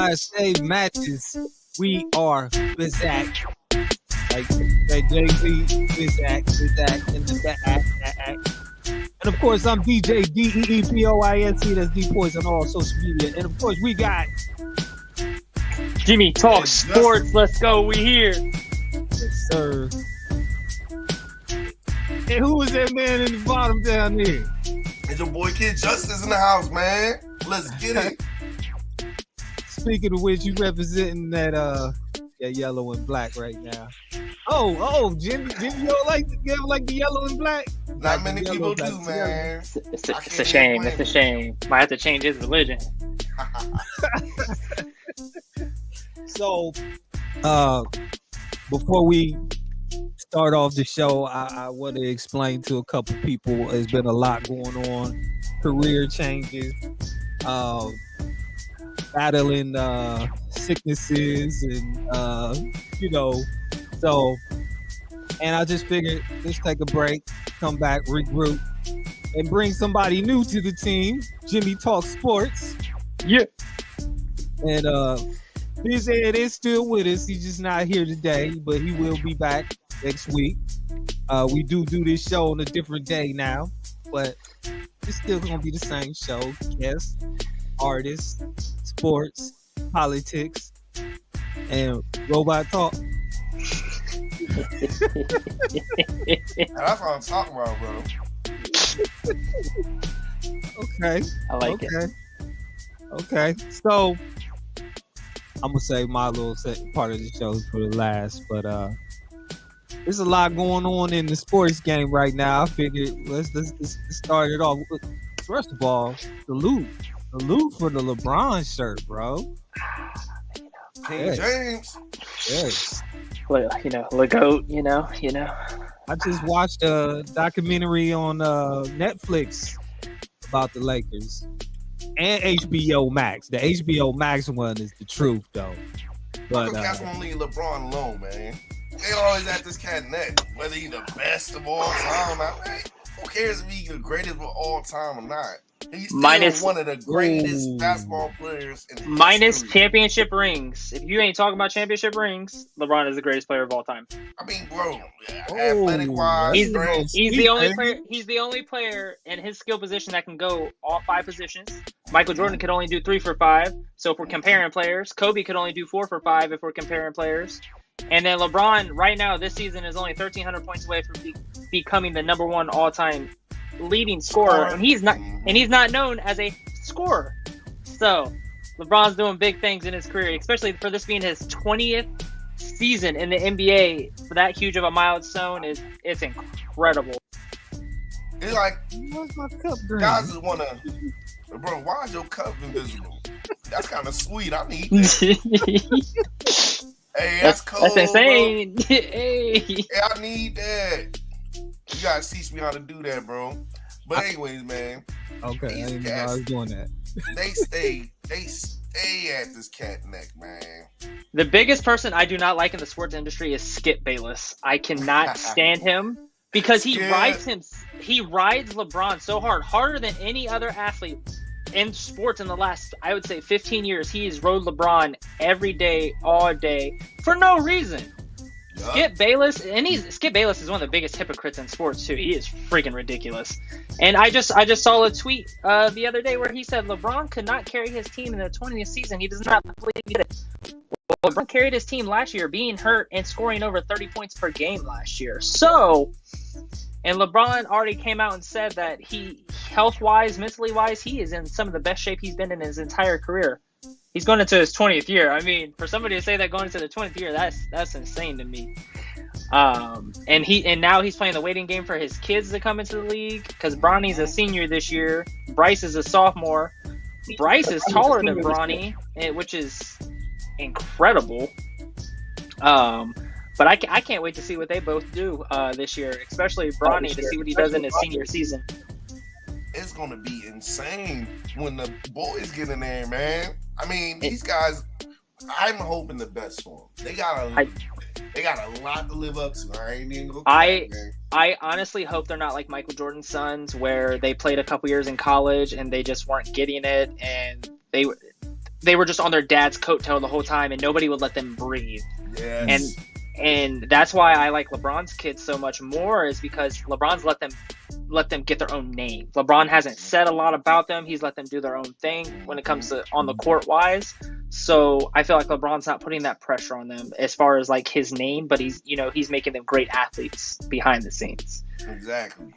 USA matches. We are Bizak. Like Jay-Z, Bizak, and the act. And of course, I'm DJ DEEPOINC. That's D Poison on all social media. And of course, we got Jimmy Talk Sports. Let's go. We here. Yes, sir. And who was that man in the bottom down there? It's your boy Kid Justice in the house, man. Let's get it. Speaking of which, you representing that yellow and black right now. Oh, Jimmy, you don't like the yellow and black? Not many people do, man. It's a shame. It's a shame. Might have to change his religion. So, before we start off the show, I want to explain to a couple people. There's been a lot going on, career changes, battling sicknesses, and so. And I just figured let's take a break, come back, regroup, and bring somebody new to the team. Jimmy Talk Sports. Yeah. And Biz Ed is still with us. He's just not here today, but he will be back next week. We do this show on a different day now, but it's still gonna be the same show. Guests, artists, sports, politics, and robot talk. That's what I'm talking about, bro. Okay. I like it. Okay. So I'm gonna say my little part of the show for the last, but there's a lot going on in the sports game right now. I figured let's start it off. First of all, the loot for the LeBron shirt, bro. King James. Yes. LeGoat, you know. I just watched a documentary on Netflix about the Lakers and HBO Max. The HBO Max one is the truth, though. But that's gonna leave LeBron alone, man. They always at this cat neck, whether he's the best of all time. Man, who cares if he's the greatest of all time or not? He's still one of the greatest basketball players in minus history. championship rings. If you ain't talking about championship rings, LeBron is the greatest player of all time. I mean, bro, athletic wise, he's the only player. He's the only player in his skill position that can go all 5 positions. Michael Jordan could only do 3 for 5. So if we're comparing players, Kobe could only do 4 for 5 if we're comparing players. And then LeBron, right now, this season is only 1,300 points away from becoming the number 1 all-time leading scorer, and he's not known as a scorer. So LeBron's doing big things in his career, especially for this being his 20th season in the NBA. For that huge of a milestone, it's incredible. It's like where's my cup drink? guys just wanna, bro. Why is your cup invisible? That's kind of sweet. I need that. Hey, that's cool. That's insane. Hey, I need that. You gotta teach me how to do that, bro. But anyways, man. Okay, I didn't know I was doing that. They stay at this cat neck, man. The biggest person I do not like in the sports industry is Skip Bayless. I cannot stand him because he rides LeBron so hard, harder than any other athlete in sports in the last, I would say, 15 years. He has rode LeBron every day, all day, for no reason. Skip Bayless is one of the biggest hypocrites in sports too. He is freaking ridiculous. And I just saw a tweet the other day where he said LeBron could not carry his team in the 20th season. He does not believe it. Well, LeBron carried his team last year, being hurt and scoring over 30 points per game last year. So, and LeBron already came out and said that he, health-wise, mentally-wise, he is in some of the best shape he's been in his entire career. He's going into his 20th year. I mean, for somebody to say that going into the 20th year, that's insane to me. And now he's playing the waiting game for his kids to come into the league because Bronny's a senior this year. Bryce is a sophomore. Bryce is taller than Bronny, which is incredible. But I can't wait to see what they both do this year, especially Bronny, to see what he does in his senior season. It's going to be insane when the boys get in there, man. I mean, these guys, I'm hoping the best for them. They got a lot to live up to. I ain't even gonna I honestly hope they're not like Michael Jordan's sons, where they played a couple years in college and they just weren't getting it, and they were just on their dad's coattail the whole time, and nobody would let them breathe. Yes. And that's why I like LeBron's kids so much more, is because LeBron's let them get their own name. LeBron hasn't said a lot about them. He's let them do their own thing when it comes to on the court wise. So I feel like LeBron's not putting that pressure on them as far as like his name, but he's making them great athletes behind the scenes. Exactly.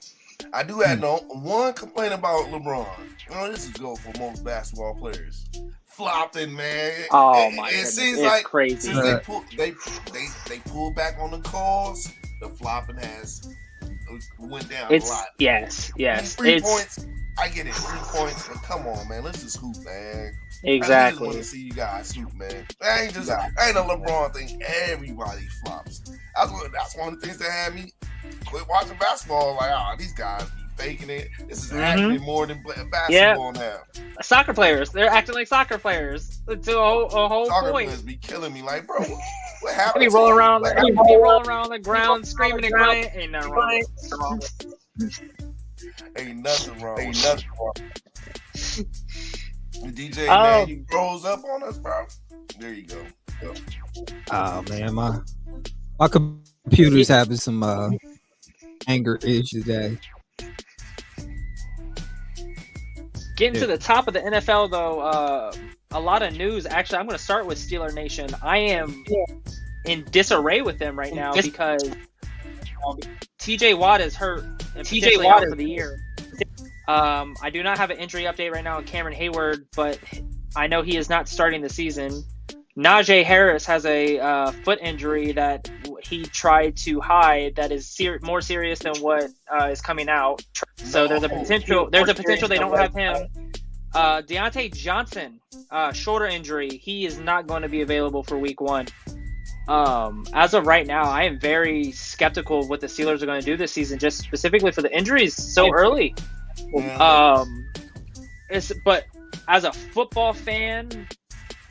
I do have one complaint about LeBron. This is go for most basketball players. Flopping, man. Oh my god, it seems it's like crazy. Since they pulled back on the calls, the flopping has went down a lot. Yes. 3 points. I get it, 3 points, but come on, man. Let's just hoop, man. Exactly. I just want to see you guys hoop, man. I ain't a LeBron thing. Everybody flops. That's one of the things that had me quit watching basketball. Like, these guys be faking it. This is actually more than basketball now. Soccer players, they're acting like soccer players to a whole soccer point. Players be killing me. Like, bro, what happened? They be rolling around on the ground, screaming and crying. Ain't nothing wrong. Ain't nothing wrong. DJ, man, he grows up on us, bro. There you go. Oh man, my computer's having some anger issues today. Getting to the top of the NFL, though, a lot of news. Actually, I'm going to start with Steeler Nation. I am in disarray with them right now because TJ Watt is hurt and potentially out for the year. I do not have an injury update right now on Cameron Hayward, but I know he is not starting the season. Najee Harris has a foot injury that he tried to hide that is more serious than what is coming out. So there's a potential they don't have him. Deontay Johnson, shoulder injury. He is not going to be available for week 1. As of right now, I am very skeptical of what the Steelers are going to do this season, just specifically for the injuries so early. But as a football fan,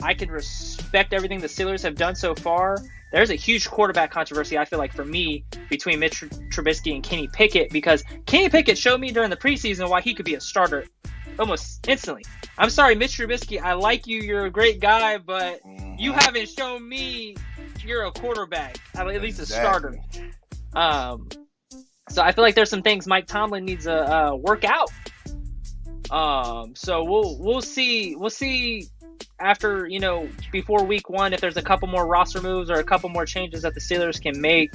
I can respect everything the Steelers have done so far. There's a huge quarterback controversy, I feel like, for me, between Mitch Trubisky and Kenny Pickett, because Kenny Pickett showed me during the preseason why he could be a starter almost instantly. I'm sorry, Mitch Trubisky, I like you, you're a great guy, but you haven't shown me you're a quarterback, at least a starter. So I feel like there's some things Mike Tomlin needs to work out. So we'll see after, before week 1, if there's a couple more roster moves or a couple more changes that the Steelers can make.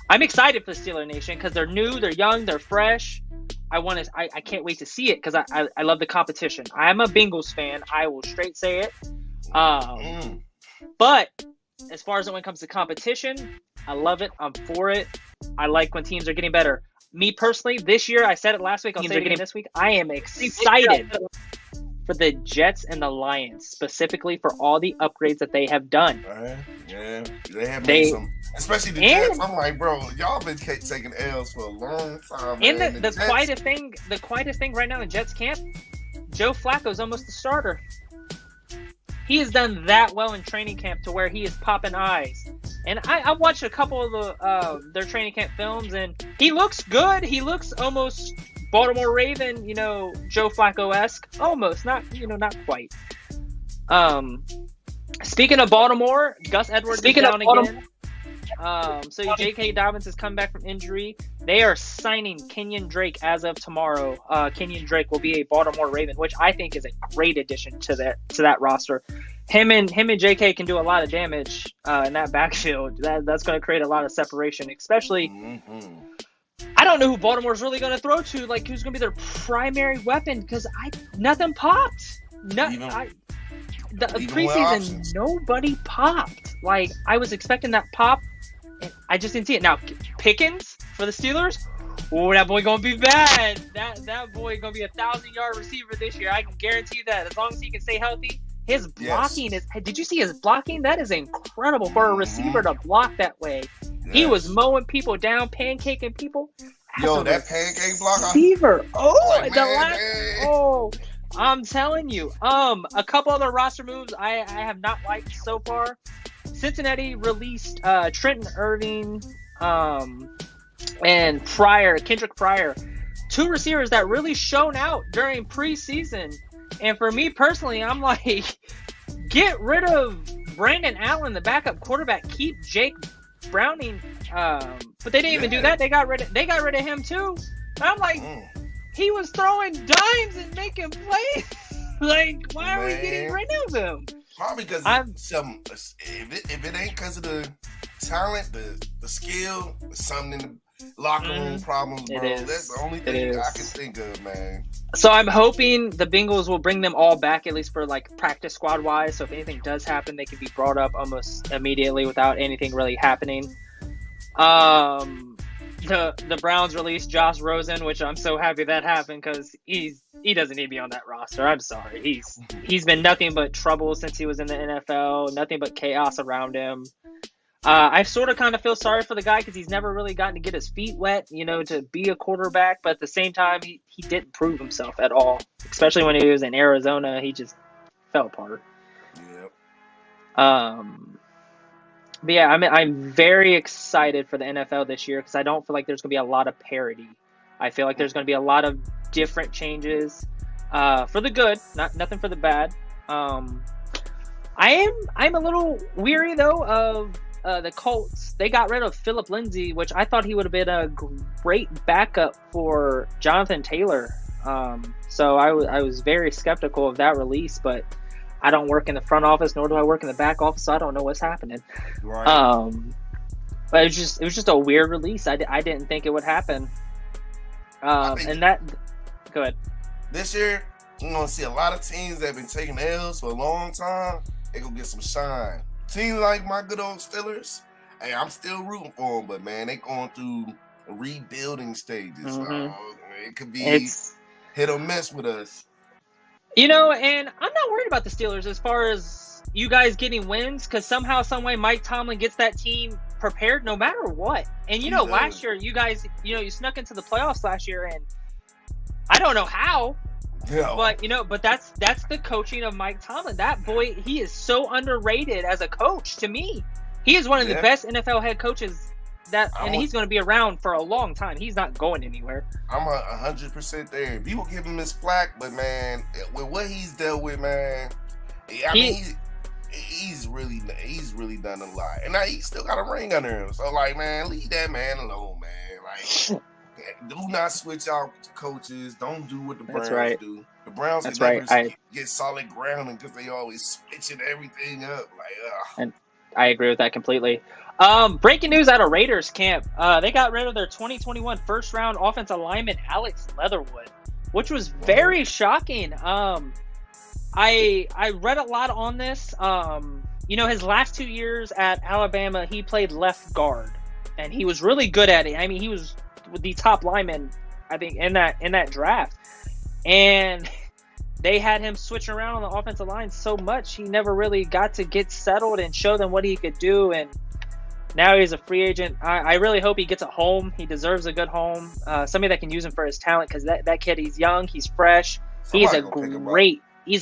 I'm excited for the Steeler Nation because they're new, they're young, they're fresh. I can't wait to see it because I love the competition. I'm a Bengals fan. I will straight say it. But as far as when it comes to competition, I love it. I'm for it. I like when teams are getting better. Me personally, this year, I said it last week, I'll say it again this week, I am excited for the Jets and the Lions, specifically for all the upgrades that they have done. Yeah, they have made some, especially the Jets. I'm like, bro, y'all been taking L's for a long time. And the quietest thing right now in Jets camp, Joe Flacco's almost the starter. He has done that well in training camp to where he is popping eyes. And I watched a couple of their training camp films, and he looks good. He looks almost Baltimore Raven, Joe Flacco-esque. Almost, not quite. Speaking of Baltimore, Gus Edwards is down again. So J.K. Dobbins has come back from injury. They are signing Kenyon Drake as of tomorrow. Kenyon Drake will be a Baltimore Raven, which I think is a great addition to that roster. Him and J.K. can do a lot of damage in that backfield. That's going to create a lot of separation, especially. I don't know who Baltimore's really going to throw to. Like, who's going to be their primary weapon? Because nothing popped. The preseason, nobody popped. Like, I was expecting that pop, and I just didn't see it. Now, Pickens for the Steelers, that boy gonna be bad. That boy gonna be a 1,000-yard receiver this year. I can guarantee that. As long as he can stay healthy, his blocking is. Did you see his blocking? That is incredible for a receiver to block that way. Yes. He was mowing people down, pancaking people. That pancake block. Receiver. I'm telling you. A couple other roster moves I have not liked so far. Cincinnati released Trenton Irving and Kendrick Pryor, 2 receivers that really shone out during preseason. And for me personally, I'm like, get rid of Brandon Allen, the backup quarterback. Keep Jake Browning. But they didn't even do that. They got rid of him too. And I'm like, he was throwing dimes and making plays. Like, why are we getting rid of him? Probably because if it ain't because of the talent, the skill, something in the locker room problems, bro. That's the only thing I can think of, man. So I'm hoping the Bengals will bring them all back, at least for like practice squad wise. So if anything does happen, they can be brought up almost immediately without anything really happening. The Browns released Josh Rosen, which I'm so happy that happened because he doesn't need to be on that roster. I'm sorry. He's been nothing but trouble since he was in the NFL, nothing but chaos around him. I sort of kind of feel sorry for the guy because he's never really gotten to get his feet wet, to be a quarterback. But at the same time, he didn't prove himself at all, especially when he was in Arizona. He just fell apart. Yep. But yeah, I'm very excited for the NFL this year because I don't feel like there's going to be a lot of parity. I feel like there's going to be a lot of different changes for the good, nothing for the bad. I'm a little weary though of the Colts. They got rid of Philip Lindsay, which I thought he would have been a great backup for Jonathan Taylor. So I was very skeptical of that release, but I don't work in the front office, nor do I work in the back office, so I don't know what's happening. Right. But it was just a weird release. I didn't think it would happen. Go ahead. This year, you're gonna see a lot of teams that have been taking L's for a long time. They gonna get some shine. Teams like my good old Steelers, hey, I'm still rooting for them, but man, they going through rebuilding stages. Mm-hmm. It could be hit or miss with us. And I'm not worried about the Steelers as far as you guys getting wins because somehow, some way, Mike Tomlin gets that team prepared no matter what. And, last year, you guys, you snuck into the playoffs last year, and I don't know how. Yeah. But that's the coaching of Mike Tomlin. That boy, he is so underrated as a coach to me. He is one of the best NFL head coaches and he's going to be around for a long time. He's not going anywhere. I'm 100% there. People give him his flack, but man, with what he's dealt with, man, he's really done a lot, and now he's still got a ring under him. So man, leave that man alone, man. Like, do not switch out coaches. Don't do what the Browns do. The Browns can never get solid grounding because they always switching everything up. And I agree with that completely. Breaking news out of Raiders camp. They got rid of their 2021 first round offensive lineman Alex Leatherwood, which was very shocking. I read a lot on this. His last 2 years at Alabama, he played left guard, and he was really good at it. I mean, he was the top lineman, I think, in that draft, and they had him switch around on the offensive line so much he never really got to get settled and show them what he could do. And now he's a free agent. I really hope he gets a home. He deserves a good home. Somebody that can use him for his talent because that kid, he's young, he's fresh. He's a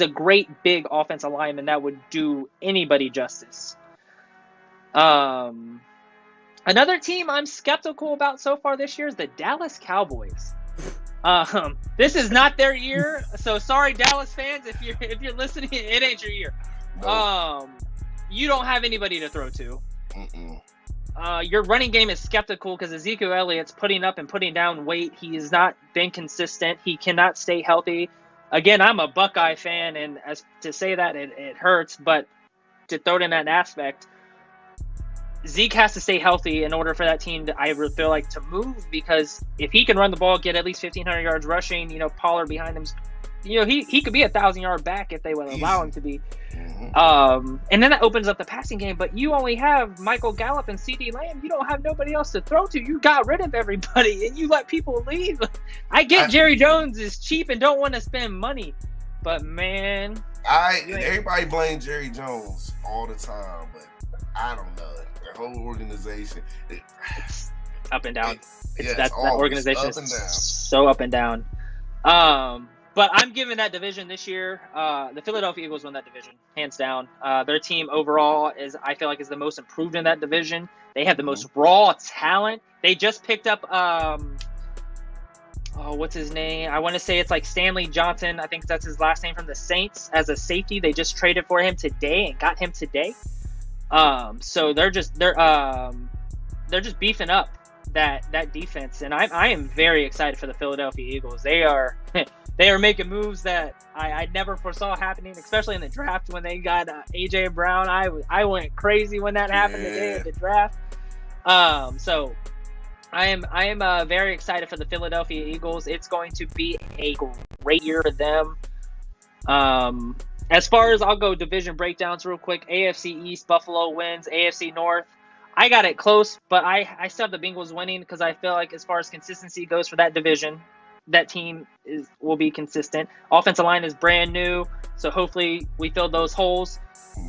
great big offensive lineman that would do anybody justice. Another team I'm skeptical about so far this year is the Dallas Cowboys. This is not their year, so sorry, Dallas fans, if you're listening, it ain't your year. No. You don't have anybody to throw to. Your running game is skeptical because Ezekiel Elliott's putting up and putting down weight. He has not been consistent. He cannot stay healthy. Again, I'm a Buckeye fan, and as to say that it hurts, but to throw it in that aspect, Zeke has to stay healthy in order for that team to, I feel like, to move, because if he can run the ball, get at least 1,500 yards rushing, Pollard behind him, he could be 1,000-yard back if they would allow him to be. And then that opens up the passing game, but you only have Michael Gallup and CeeDee Lamb. You don't have nobody else to throw to. You got rid of everybody, and you let people leave. I get Jerry Jones is cheap and don't want to spend money, but man, everybody blames Jerry Jones all the time, but I don't know. The whole organization, it's up and down. That organization is so up and down. But I'm giving that division this year. The Philadelphia Eagles won that division, hands down. Their team overall I feel like is the most improved in that division. They have the most raw talent. They just picked up what's his name? I want to say it's like Stanley Johnson. I think that's his last name, from the Saints, as a safety. They just traded for him today and got him today. So they're just beefing up that defense, and I am very excited for the Philadelphia Eagles. They are making moves that I never foresaw happening, especially in the draft when they got AJ Brown. I went crazy when that happened today at the draft. So I am very excited for the Philadelphia Eagles. It's going to be a great year for them. As far as, I'll go division breakdowns real quick. AFC East, Buffalo wins. AFC North, I got it close, but I still have the Bengals winning because I feel like as far as consistency goes for that division, that team will be consistent. Offensive line is brand new, so hopefully we fill those holes.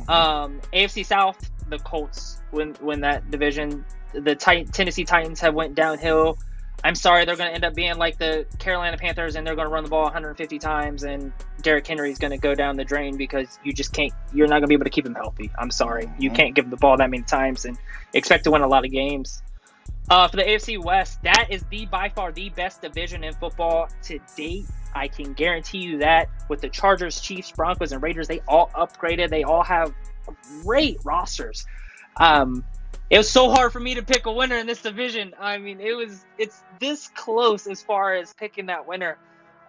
AFC South, the Colts win that division. The Tennessee Titans have went downhill. I'm sorry, they're going to end up being like the Carolina Panthers, and they're going to run the ball 150 times, and Derrick Henry is going to go down the drain because you just can't. You're not going to be able to keep him healthy. I'm sorry, you can't give him the ball that many times and expect to win a lot of games. For the AFC West, that is by far the best division in football to date. I can guarantee you that. With the Chargers, Chiefs, Broncos, and Raiders, they all upgraded. They all have great rosters. It was so hard for me to pick a winner in this division. I mean, it's this close as far as picking that winner.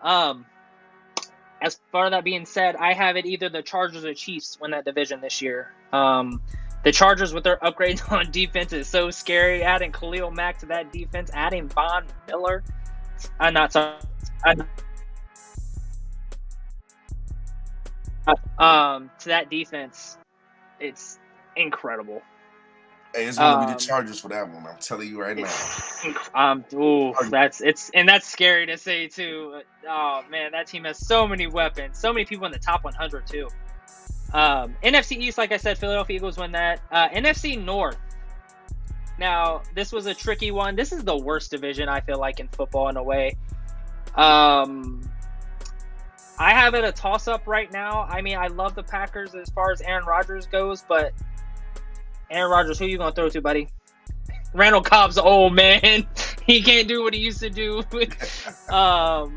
As far as that being said, I have it either the Chargers or Chiefs win that division this year. The Chargers with their upgrades on defense is so scary. Adding Khalil Mack to that defense, adding Von Miller. To that defense, it's incredible. Hey, it's gonna be the Chargers for that one. I'm telling you right now. That's scary to say too. Oh man, that team has so many weapons, so many people in the top 100 too. NFC East, like I said, Philadelphia Eagles win that. NFC North. Now, this was a tricky one. This is the worst division I feel like in football in a way. I have it a toss-up right now. I mean, I love the Packers as far as Aaron Rodgers goes, but Aaron Rodgers, who you gonna throw to, buddy? Randall Cobb's old, man. He can't do what he used to do. I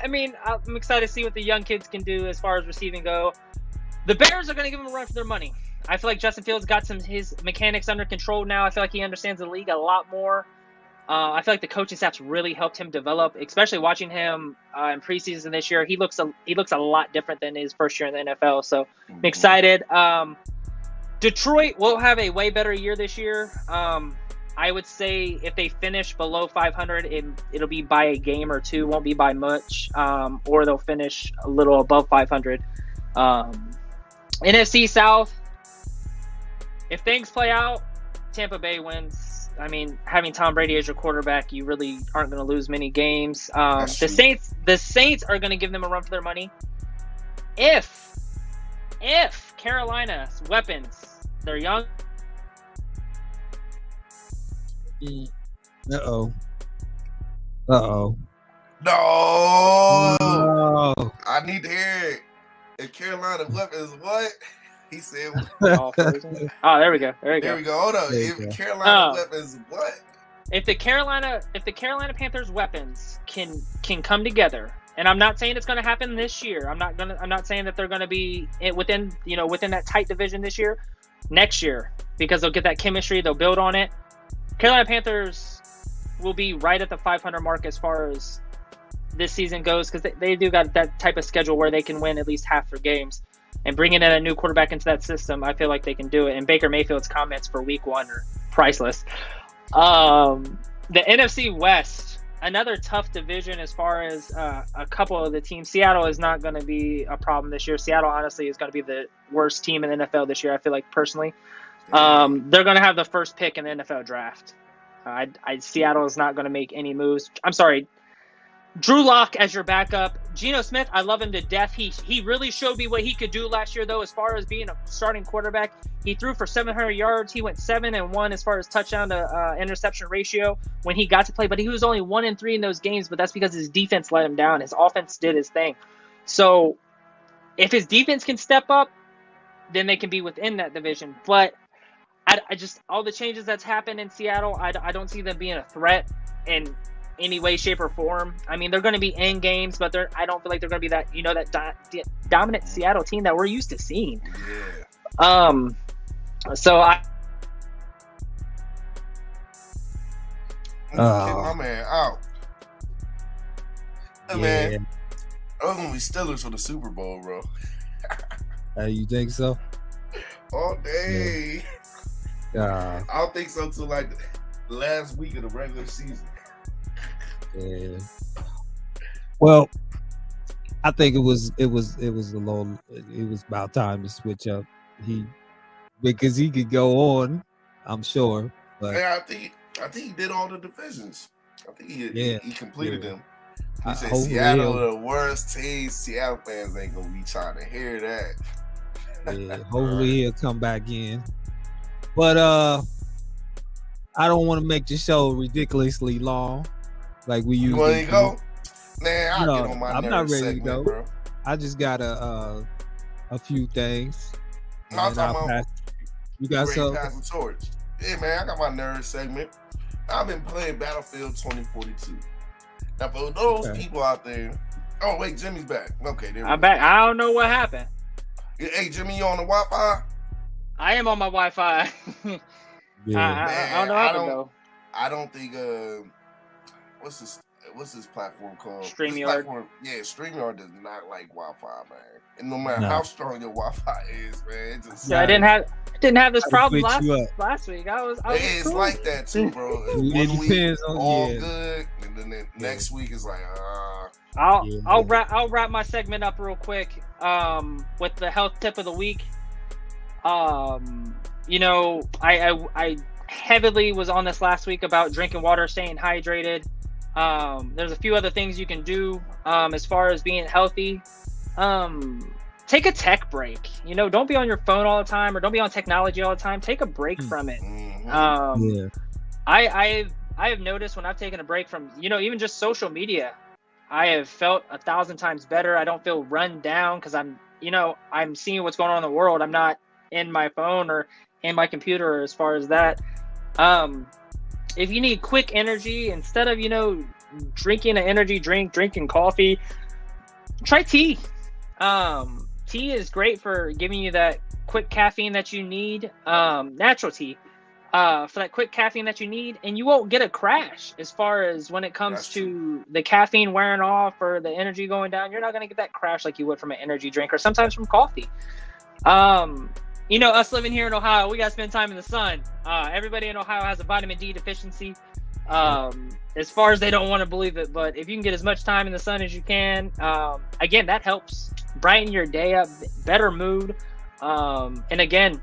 mean, I'm excited to see what the young kids can do as far as receiving go. The Bears are going to give him a run for their money. I feel like Justin Fields got his mechanics under control now. I feel like he understands the league a lot more. I feel like the coaching staff's really helped him develop, especially watching him in preseason this year. He looks a lot different than his first year in the NFL. So I'm excited. Detroit will have a way better year this year. I would say if they finish below 500, it'll be by a game or two, won't be by much, or they'll finish a little above 500. NFC South, if things play out, Tampa Bay wins. I mean, having Tom Brady as your quarterback, you really aren't going to lose many games. The Saints are going to give them a run for their money. If Carolina's weapons, they're young. Uh-oh. No. I need to hear it. If Carolina weapons, what? He said. Oh, there we go. There we go. Hold on. If Carolina weapons, what? If the Carolina Panthers weapons can come together, and I'm not saying it's going to happen this year. I'm not saying that they're going to be within that tight division this year. Next year, because they'll get that chemistry, they'll build on it. Carolina Panthers will be right at the 500 mark as far as this season goes, because they do got that type of schedule where they can win at least half their games. And bringing in a new quarterback into that system, I feel like they can do it. And Baker Mayfield's comments for week 1 are priceless. The NFC West, another tough division as far as a couple of the teams. Seattle is not going to be a problem this year. Seattle, honestly, is going to be the worst team in the NFL this year, I feel like, personally. They're going to have the first pick in the NFL draft. Seattle is not going to make any moves. I'm sorry. Drew Lock as your backup. Geno Smith, I love him to death. He really showed me what he could do last year, though, as far as being a starting quarterback. He threw for 700 yards. He went 7-1 as far as touchdown to interception ratio when he got to play. But he was only 1-3 in those games, but that's because his defense let him down. His offense did his thing. So if his defense can step up, then they can be within that division. But I just all the changes that's happened in Seattle, I don't see them being a threat. And any way, shape, or form. I mean, they're going to be in games, but I don't feel like they're going to be that, that dominant Seattle team that we're used to seeing. Yeah. So I. Kick my man out. Hey, Yeah. man, I was gonna be Steelers for the Super Bowl, bro. You think so? All day. Yeah. I don't think so till like the last week of the regular season. Yeah. Well, I think it was a little. It was about time to switch up. Because he could go on, I'm sure. But Yeah, I think he did all the divisions. I think he completed them. He said Seattle the worst team. Seattle fans ain't gonna be trying to hear that. Yeah, hopefully he'll come back in. But I don't want to make the show ridiculously long, like we usually You want to do. go? Man, I'll No, get on my I'm nerd not ready to segment, go. bro. I just got a few things. No, I'm talking about you got great some? passing torch. Yeah, man, I got my nerd segment. I've been playing Battlefield 2042. Now, for those people out there, oh wait, Jimmy's back. Okay, there we I'm go. back. I don't know what happened. Hey, Jimmy, you on the Wi-Fi? I am on my Wi-Fi. Yeah. I don't know how to go. I don't think what's this platform called? StreamYard. StreamYard does not like Wi-Fi, man. And no matter how strong your Wi-Fi is, man, it just So I didn't have this problem switch you last week. I was it's cool. like that too, bro. It One week depends on all good, and then the next week is like I'll wrap my segment up real quick with the health tip of the week. I heavily was on this last week about drinking water, staying hydrated. There's a few other things you can do as far as being healthy. Take a tech break. Don't be on your phone all the time, or don't be on technology all the time. Take a break from it. I have noticed when I've taken a break from even just social media, I have felt 1,000 times better. I don't feel run down because I'm seeing what's going on in the world. I'm not in my phone or in my computer as far as that. If you need quick energy, instead of drinking an energy drink, drinking coffee, try tea. Tea is great for giving you that quick caffeine that you need. Natural tea for that quick caffeine that you need, and you won't get a crash as far as when it comes to the caffeine wearing off or the energy going down. You're not going to get that crash like you would from an energy drink or sometimes from coffee. Us living here in Ohio, we got to spend time in the sun. Everybody in Ohio has a vitamin D deficiency. As far as they don't want to believe it, but if you can get as much time in the sun as you can, again, that helps brighten your day up, better mood. And again,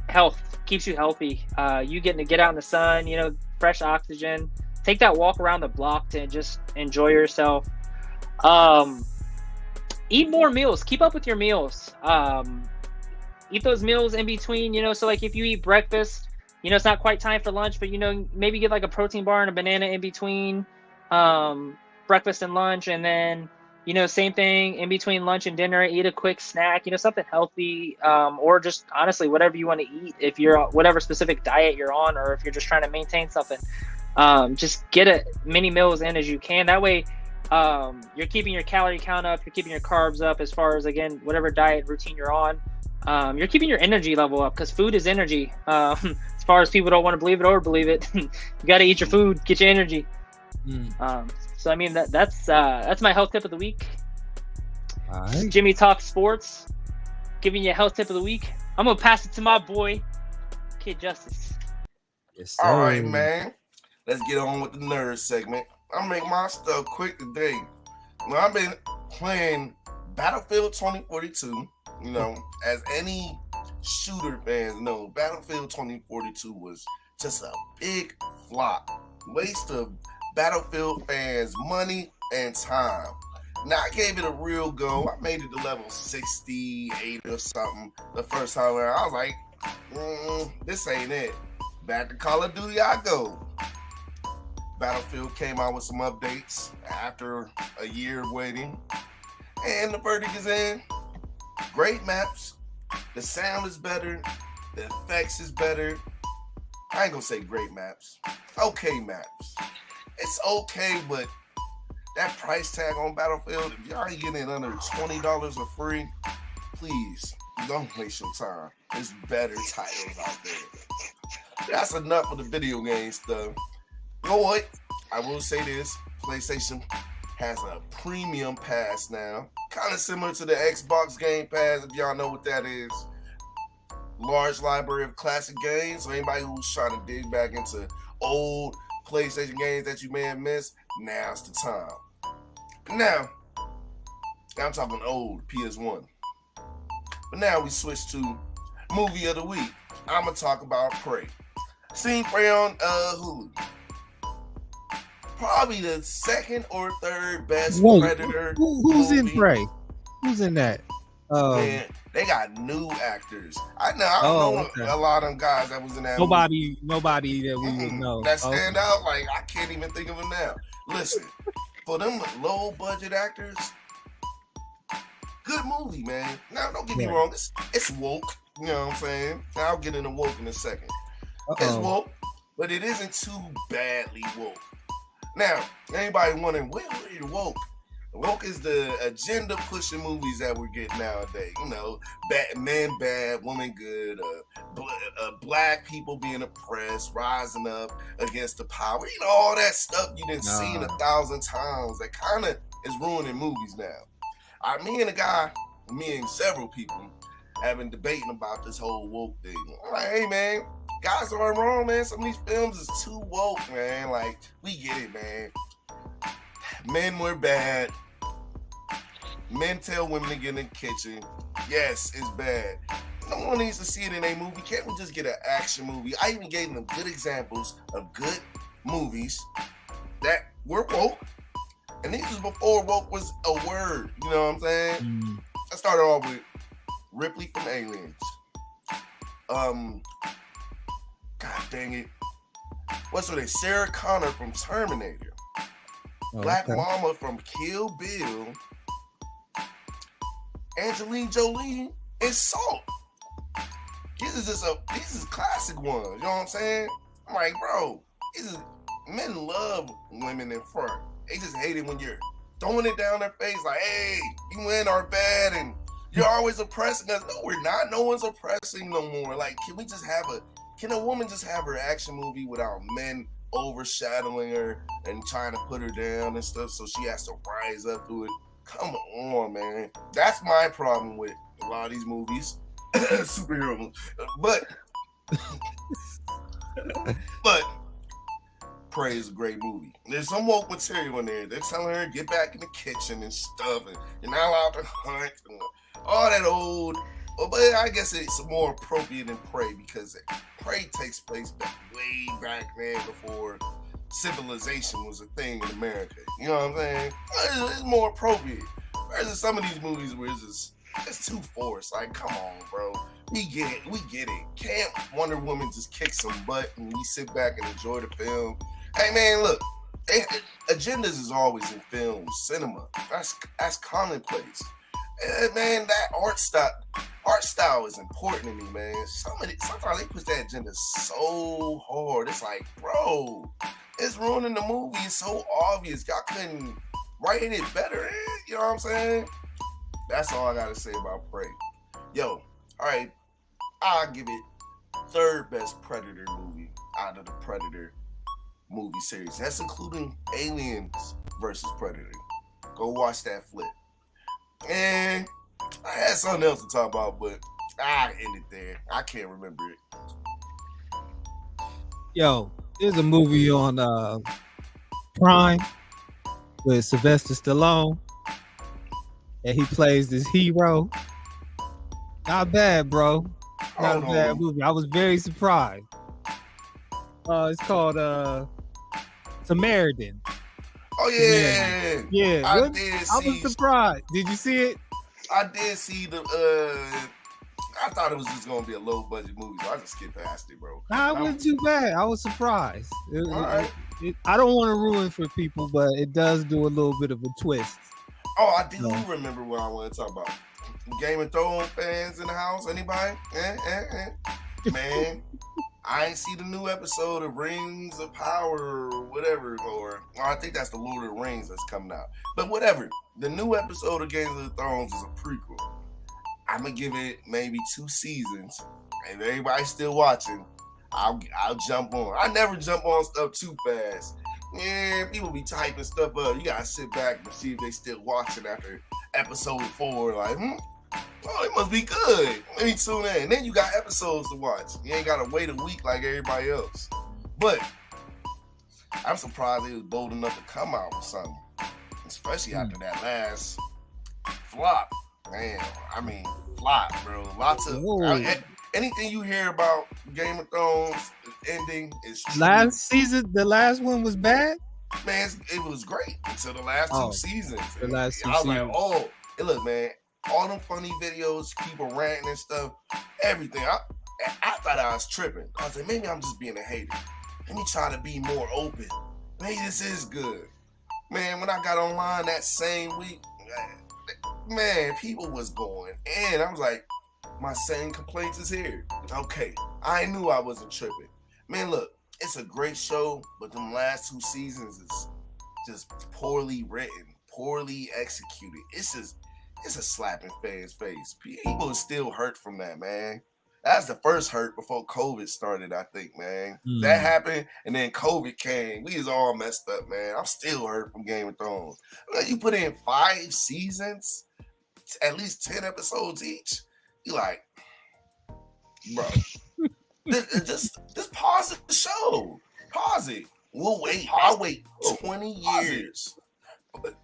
health keeps you healthy. You getting to get out in the sun, fresh oxygen, take that walk around the block to just enjoy yourself. Eat more meals, keep up with your meals. Eat those meals in between, so like if you eat breakfast, it's not quite time for lunch, but maybe get like a protein bar and a banana in between breakfast and lunch, and then same thing in between lunch and dinner, eat a quick snack, something healthy, or just honestly whatever you want to eat. If you're whatever specific diet you're on, or if you're just trying to maintain something, just get as many meals in as you can. That way you're keeping your calorie count up, you're keeping your carbs up as far as, again, whatever diet routine you're on. You're keeping your energy level up, because food is energy. As far as people don't want to believe it or believe it, you got to eat your food, get your energy. So I mean that's my health tip of the week. All right. Jimmy Talks Sports, giving you a health tip of the week. I'm gonna pass it to my boy, Kid Justice. Yes, sir. All right, man. Let's get on with the nerd segment. I'll make my stuff quick today. I've been playing Battlefield 2042. As any shooter fans know, Battlefield 2042 was just a big flop. Waste of Battlefield fans' money and time. Now, I gave it a real go. I made it to level 68 or something the first time around. I was like, this ain't it. Back to Call of Duty I go. Battlefield came out with some updates after a year of waiting. And the verdict is in. Great maps. The sound is better. The effects is better. I ain't gonna say great maps. Okay maps. it's okay, but that price tag on Battlefield, if y'all ain't getting it under $20 or free, please don't waste your time. There's better titles out there. That's enough of the video game stuff. You know what? I will say this. PlayStation has a premium pass now. Kind of similar to the Xbox Game Pass, if y'all know what that is. Large library of classic games. So anybody who's trying to dig back into old PlayStation games that you may have missed, now's the time. Now, I'm talking old PS1. But now we switch to movie of the week. I'm going to talk about Prey. Seen Prey on Hulu. Probably the second or third best Predator. Who's movie. In Prey? Who's in that? Man, they got new actors. I don't know a lot of them guys that was in that movie. Nobody that we would know. That stand out, like, I can't even think of them now. Listen, for them low budget actors, good movie, man. Now, don't get me wrong, it's woke. You know what I'm saying? I'll get into woke in a second. It's woke, but it isn't too badly woke. Now, anybody wondering, where are woke? Woke is the agenda pushing movies that we're getting nowadays. You know, men bad, woman good, black people being oppressed, rising up against the power. You know, all that stuff you done seen 1,000 times. That kind of is ruining movies now. Me and several people have been debating about this whole woke thing. I'm like, hey man, guys aren't wrong, man. Some of these films is too woke, man. Like, we get it, man. Men were bad. Men tell women to get in the kitchen. Yes, it's bad. No one needs to see it in a movie. Can't we just get an action movie? I even gave them good examples of good movies that were woke. And this was before woke was a word. You know what I'm saying? Mm. I started off with Ripley from Aliens. God dang it. What's her name? Sarah Connor from Terminator. Black Mama from Kill Bill. Angelina Jolie and Salt. These is classic ones. You know what I'm saying? I'm like, bro, men love women in front. They just hate it when you're throwing it down their face like, hey, you men are bad and you're always oppressing us. No, we're not. No one's oppressing no more. Like, can a woman just have her action movie without men overshadowing her and trying to put her down and stuff so she has to rise up to it? Come on, man. That's my problem with a lot of these movies. Superhero movies. But Prey is a great movie. There's some woke material in there. They're telling her to get back in the kitchen and stuff, and you're not allowed to hunt and all that old. But I guess it's more appropriate than Prey because Prey takes place way back then before civilization was a thing in America. You know what I'm saying? It's more appropriate. Versus some of these movies where it's too forced. Like, come on, bro. We get it. Can't Wonder Woman just kick some butt and we sit back and enjoy the film? Hey, man, look. Agendas is always in film, cinema. That's commonplace. And, man, that art style is important to me, man. Sometimes they push that agenda so hard. It's like, bro, it's ruining the movie. It's so obvious. Y'all couldn't write it better. You know what I'm saying? That's all I gotta say about Prey. Yo, all right, I'll give it third best Predator movie out of the Predator movie series. That's including Aliens versus Predator. Go watch that flip. And I had something else to talk about, but I ended there. I can't remember it. Yo, there's a movie on Prime with Sylvester Stallone, and he plays this hero. Not bad, bro. Not a bad movie. I was very surprised. It's called Samaritan. Oh yeah, yeah. I was surprised. Did you see it? I did see the. I thought it was just gonna be a low budget movie, so I just skipped past it, bro. Nah, it wasn't too bad. I was surprised. I don't want to ruin for people, but it does do a little bit of a twist. Oh, I do remember what I want to talk about. Game of Thrones fans in the house? Anybody? Man, I ain't see the new episode of Rings of Power or whatever, or I think that's the Lord of the Rings that's coming out. But whatever, the new episode of Game of Thrones is a prequel. I'm gonna give it maybe 2 seasons, and if everybody's still watching, I'll jump on. I never jump on stuff too fast. Yeah, people be typing stuff up. You gotta sit back and see if they still watching after episode 4. Like, oh, it must be good. Let me tune in. And then you got episodes to watch. You ain't gotta wait a week like everybody else. But I'm surprised they was bold enough to come out with something, especially after that last flop. Man, I mean, flop, bro. Lots of anything you hear about Game of Thrones ending is true. Last season, the last one was bad. Man, it was great until the last 2 seasons. The last 2 I was seasons. like, oh, hey, look, man, all them funny videos, people ranting and stuff, everything. I thought I was tripping. I was like, maybe I'm just being a hater. Let me try to be more open. Maybe this is good. Man, when I got online that same week, man, people was going in. I was like, my same complaints is here. Okay, I knew I wasn't tripping. Man, look, it's a great show, but them last 2 seasons is just poorly written, poorly executed. It's a slap in fans' face. People are still hurt from that, man. That's the first hurt before COVID started, I think, man. That happened, and then COVID came. We was all messed up, man. I'm still hurt from Game of Thrones. You put in 5 seasons, at least 10 episodes each. You like, bro, just pause the show. Pause it. We'll wait. I'll wait 20 years.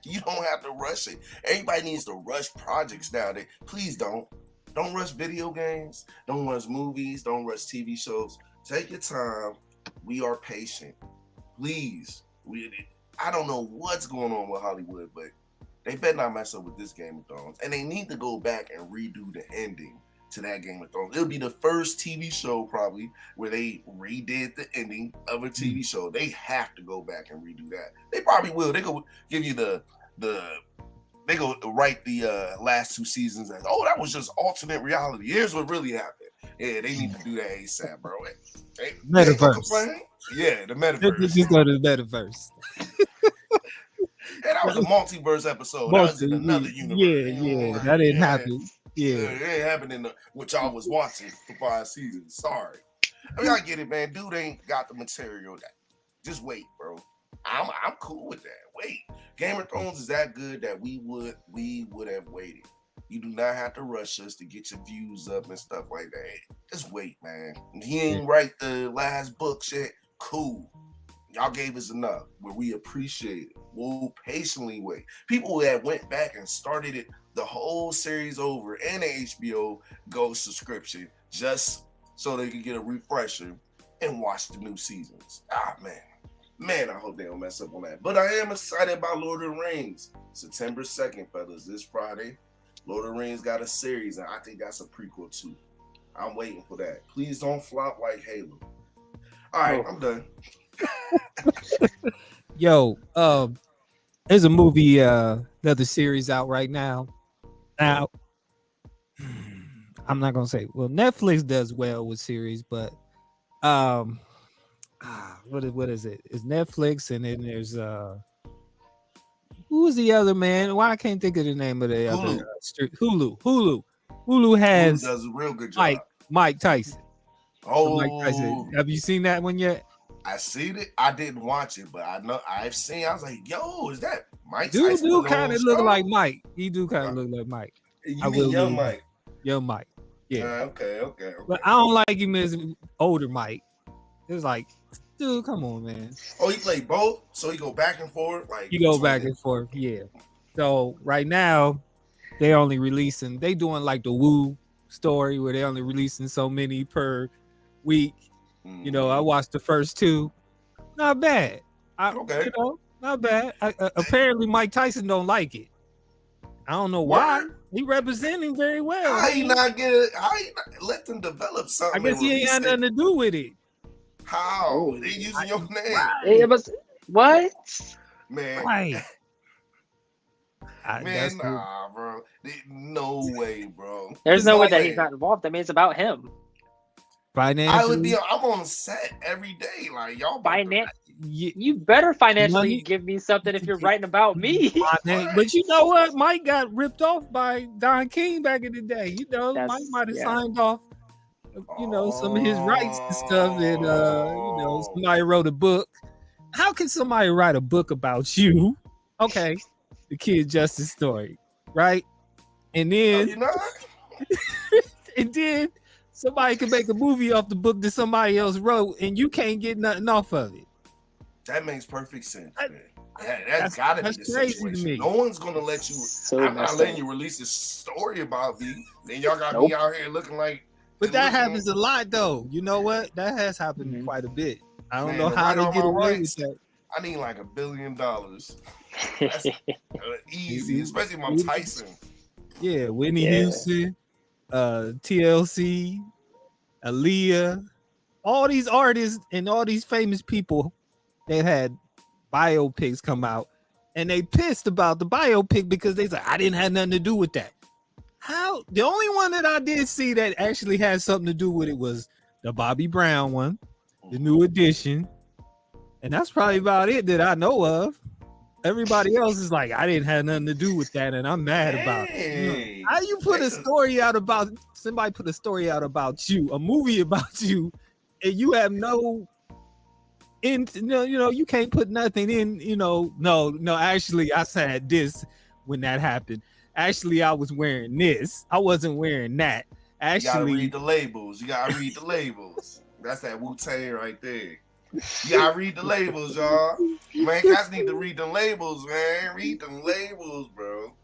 You don't have to rush it. Everybody needs to rush projects nowadays. Please don't. Don't rush video games. Don't rush movies. Don't rush TV shows. Take your time. We are patient. Please. I don't know what's going on with Hollywood, but they better not mess up with this Game of Thrones. And they need to go back and redo the ending to that Game of Thrones. It'll be the first TV show probably where they redid the ending of a TV show. They have to go back and redo that. They probably will. They go give you they go write the last 2 seasons as, oh, that was just alternate reality. Here's what really happened. Yeah, they need to do that ASAP, bro. Metaverse. Yeah, the metaverse. Just go to the metaverse. And that was a multiverse episode. That was in another universe. Yeah, that didn't happen. Yeah, it ain't happening what y'all was watching for 5 seasons. Sorry. I mean, I get it, man. Dude ain't got the material. Just wait, bro. I'm cool with that. Wait. Game of Thrones is that good that we would have waited. You do not have to rush us to get your views up and stuff like that. Just wait, man. He ain't write the last book shit. Cool. Y'all gave us enough where we appreciate it. We'll patiently wait. People that went back and started it the whole series over and the HBO Go subscription just so they could get a refresher and watch the new seasons. Man, I hope they don't mess up on that. But I am excited about Lord of the Rings. September 2nd, fellas, this Friday. Lord of the Rings got a series, and I think that's a prequel too. I'm waiting for that. Please don't flop like Halo. All right, I'm done. Yo, there's a movie, another series out right now. Now, I'm not gonna say. Well, Netflix does well with series, but what is it? It's Netflix, and then there's who's the other man? Why I can't think of the name of the other Hulu. Hulu has does a real good job. Mike Tyson. Oh, Mike Tyson. Have you seen that one yet? I seen it. I didn't watch it, but I know I've seen. I was like, "Yo, is that Mike Dude Tyson?" do kind of look like Mike. He do kind of look like Mike. You mean young Mike? Young Mike. Yeah. Okay. But I don't like him as older Mike. It's like, dude, come on, man. Oh, he played both, so he go back and forth. Like you go back and forth. Yeah. So right now, they doing like the Woo story where they only releasing so many per week. You know, I watched the first 2. Not bad. You know, not bad. Apparently, Mike Tyson don't like it. I don't know why. He representing very well. How you not let them develop something? I guess he ain't had nothing to do with it. How? They using your name. It was what? Man. Right. Man, nah, bro. No way, bro. There's no way that he's not involved. I mean, it's about him. Financially, I'm on set every day. Like y'all, you better financially money, give me something if you're writing about me. But you know what? Mike got ripped off by Don King back in the day. You know, Mike might have signed off, you know, some of his rights and stuff, and you know, somebody wrote a book. How can somebody write a book about you? Okay, the Kid Justice story, right? And then, and then somebody can make a movie off the book that somebody else wrote, and you can't get nothing off of it. That makes perfect sense, man. That's gotta be the situation. No one's gonna let you. I'm not letting you release a story about me. Then y'all got me out here looking like. But that happens a lot, though. You know what? That has happened quite a bit. I don't know how they get away with that. I need like $1 billion. That's easy, especially if I'm Tyson. Yeah, Whitney Houston, TLC, Aaliyah, all these artists and all these famous people, they had biopics come out, and they pissed about the biopic because they said I didn't have nothing to do with that. How? The only one that I did see that actually had something to do with it was the Bobby Brown one, the New Edition, and that's probably about it that I know of. Everybody else is like, I didn't have nothing to do with that, and I'm mad about it. How you put a story out about somebody put a story out about you, a movie about you, and you have no you can't put nothing in, no, actually I said this when that happened. Actually, I was wearing this. I wasn't wearing that. Actually, you gotta read the labels. You gotta read the labels. That's that Wu-Tang right there. You gotta read the labels, y'all. Man, guys need to read the labels, man. Read them labels, bro.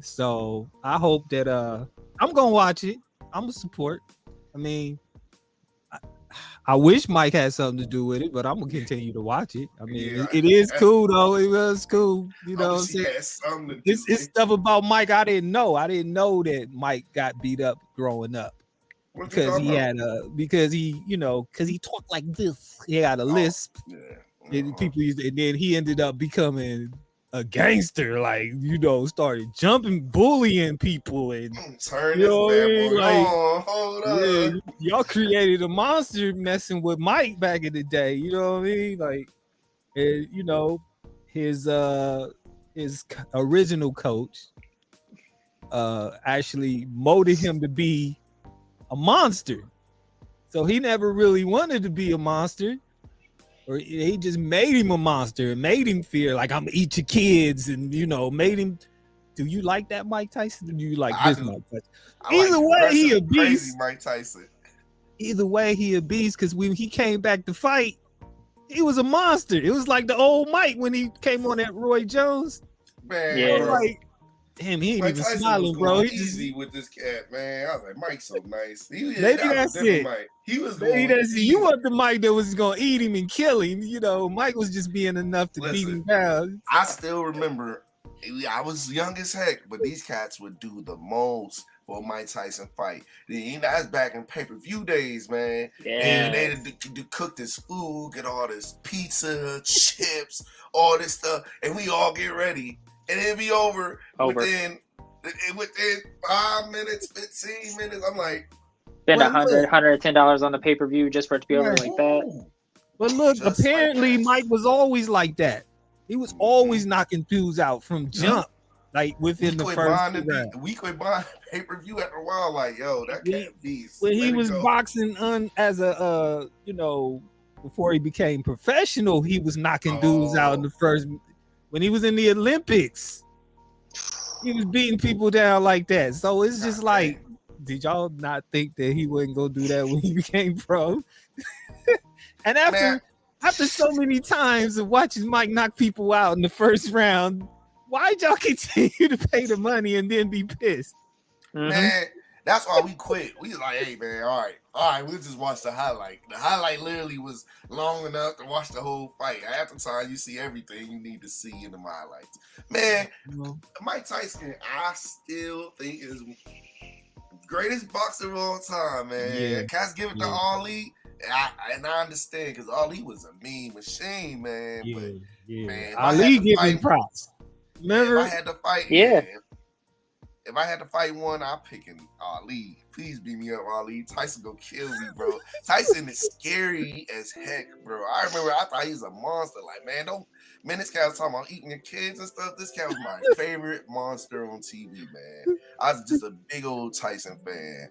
So I hope that I'm gonna watch it. I'm gonna support. I mean, I wish Mike had something to do with it, but I'm gonna continue to watch it. I mean, it is cool though. It was cool. You know what I'm saying? It's stuff about Mike I didn't know. I didn't know that Mike got beat up growing up. Because he had because he talked like this. He had a lisp. And people used, and then he ended up becoming a gangster, like started jumping, bullying people, and hold on. Y'all created a monster messing with Mike back in the day. You know what I mean? Like, and, his original coach actually molded him to be a monster. So he never really wanted to be a monster, or he just made him a monster and made him fear, like, I'm gonna eat your kids, and made him. Do you like that Mike Tyson? Or do you like this Mike Tyson? Either way, he a beast. Mike Tyson. Either way, he a beast, because when he came back to fight, he was a monster. It was like the old Mike when he came on that Roy Jones. Man, yeah. Damn, he ain't even smiling, bro. He easy with this cat, man. I was like, Mike's so nice. Maybe that's it. Mike. He was. Maybe that's it. You want the Mike that was gonna eat him and kill him. Mike was just being enough to beat him down. I still remember. I was young as heck, but these cats would do the most for a Mike Tyson fight. That's back in pay-per-view days, man. Yeah. And they cook this food, get all this pizza, chips, all this stuff, and we all get ready. And it'd be over. Within 5 minutes, 15 minutes. I'm like, spend $110 on the pay-per-view just for it to be over like that. But look, apparently Mike was always like that. He was always knocking dudes out from jump, like within the first round. We quit buying pay-per-view after a while. Like, yo, that can't be. When he was boxing as a before he became professional, he was knocking dudes out in the first. When he was in the Olympics, he was beating people down like that. So it's just like, did y'all not think that he wouldn't go do that when he became pro? And after so many times of watching Mike knock people out in the first round, why'd y'all continue to pay the money and then be pissed? Man, that's why we quit. We was like, hey, man, all right, we'll just watch the highlight. The highlight literally was long enough to watch the whole fight. Half the time, you see everything you need to see in the highlights. Man, Mike Tyson, I still think is greatest boxer of all time, man. Yeah. Cats give it to Ali, and I understand, because Ali was a mean machine, man. Yeah, but man, Ali giving props. Remember, I had to fight. Yeah. if I had to fight one, I'm picking Ali. Please beat me up, Ali. Tyson gonna kill me, bro. Tyson is scary as heck, bro. I remember I thought he was a monster. Like, man, this guy was talking about eating your kids and stuff. This guy was my favorite monster on TV, man. I was just a big old Tyson fan.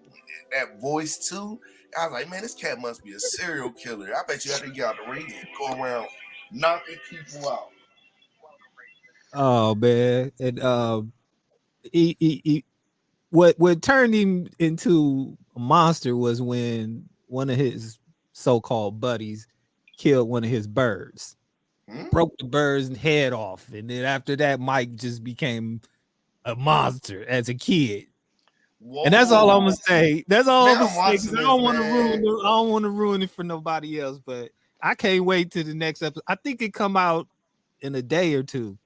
That voice too. I was like, man, this cat must be a serial killer. I bet you had to get out the ring and go around knocking people out. Oh man, and what turned him into a monster was when one of his so-called buddies killed one of his birds, broke the bird's head off, and then after that, Mike just became a monster as a kid. Whoa. And that's all I'm gonna say. That's all I'm gonna say. I don't want to ruin it. I don't want to ruin it for nobody else. But I can't wait to the next episode. I think it come out in a day or two.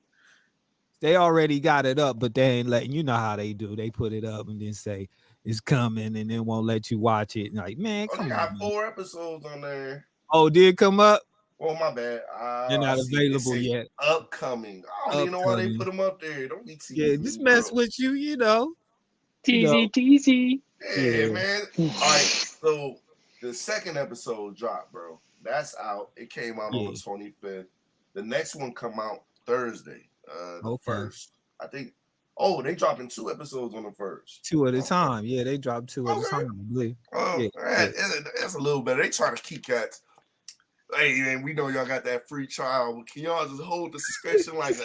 They already got it up, but they ain't letting you know how they do. They put it up and then say it's coming, and then won't let you watch it. Like, man, come on. They got 4 episodes on there. Oh, did it come up? Oh, my bad. They're not available yet. Upcoming. I don't even know why they put them up there. Don't be teasing. Yeah, just mess with you, you know. Teasy. Yeah, man. All right, so the second episode dropped, bro. That's out. It came out on the 25th. The next one come out Thursday. The first. I think. Oh, they dropping 2 episodes on the first. 2 at a time. Yeah, they dropped 2 at a time, I believe. Oh, that's a little better. They try to keep cats. Hey, man, we know y'all got that free trial. Can y'all just hold the subscription like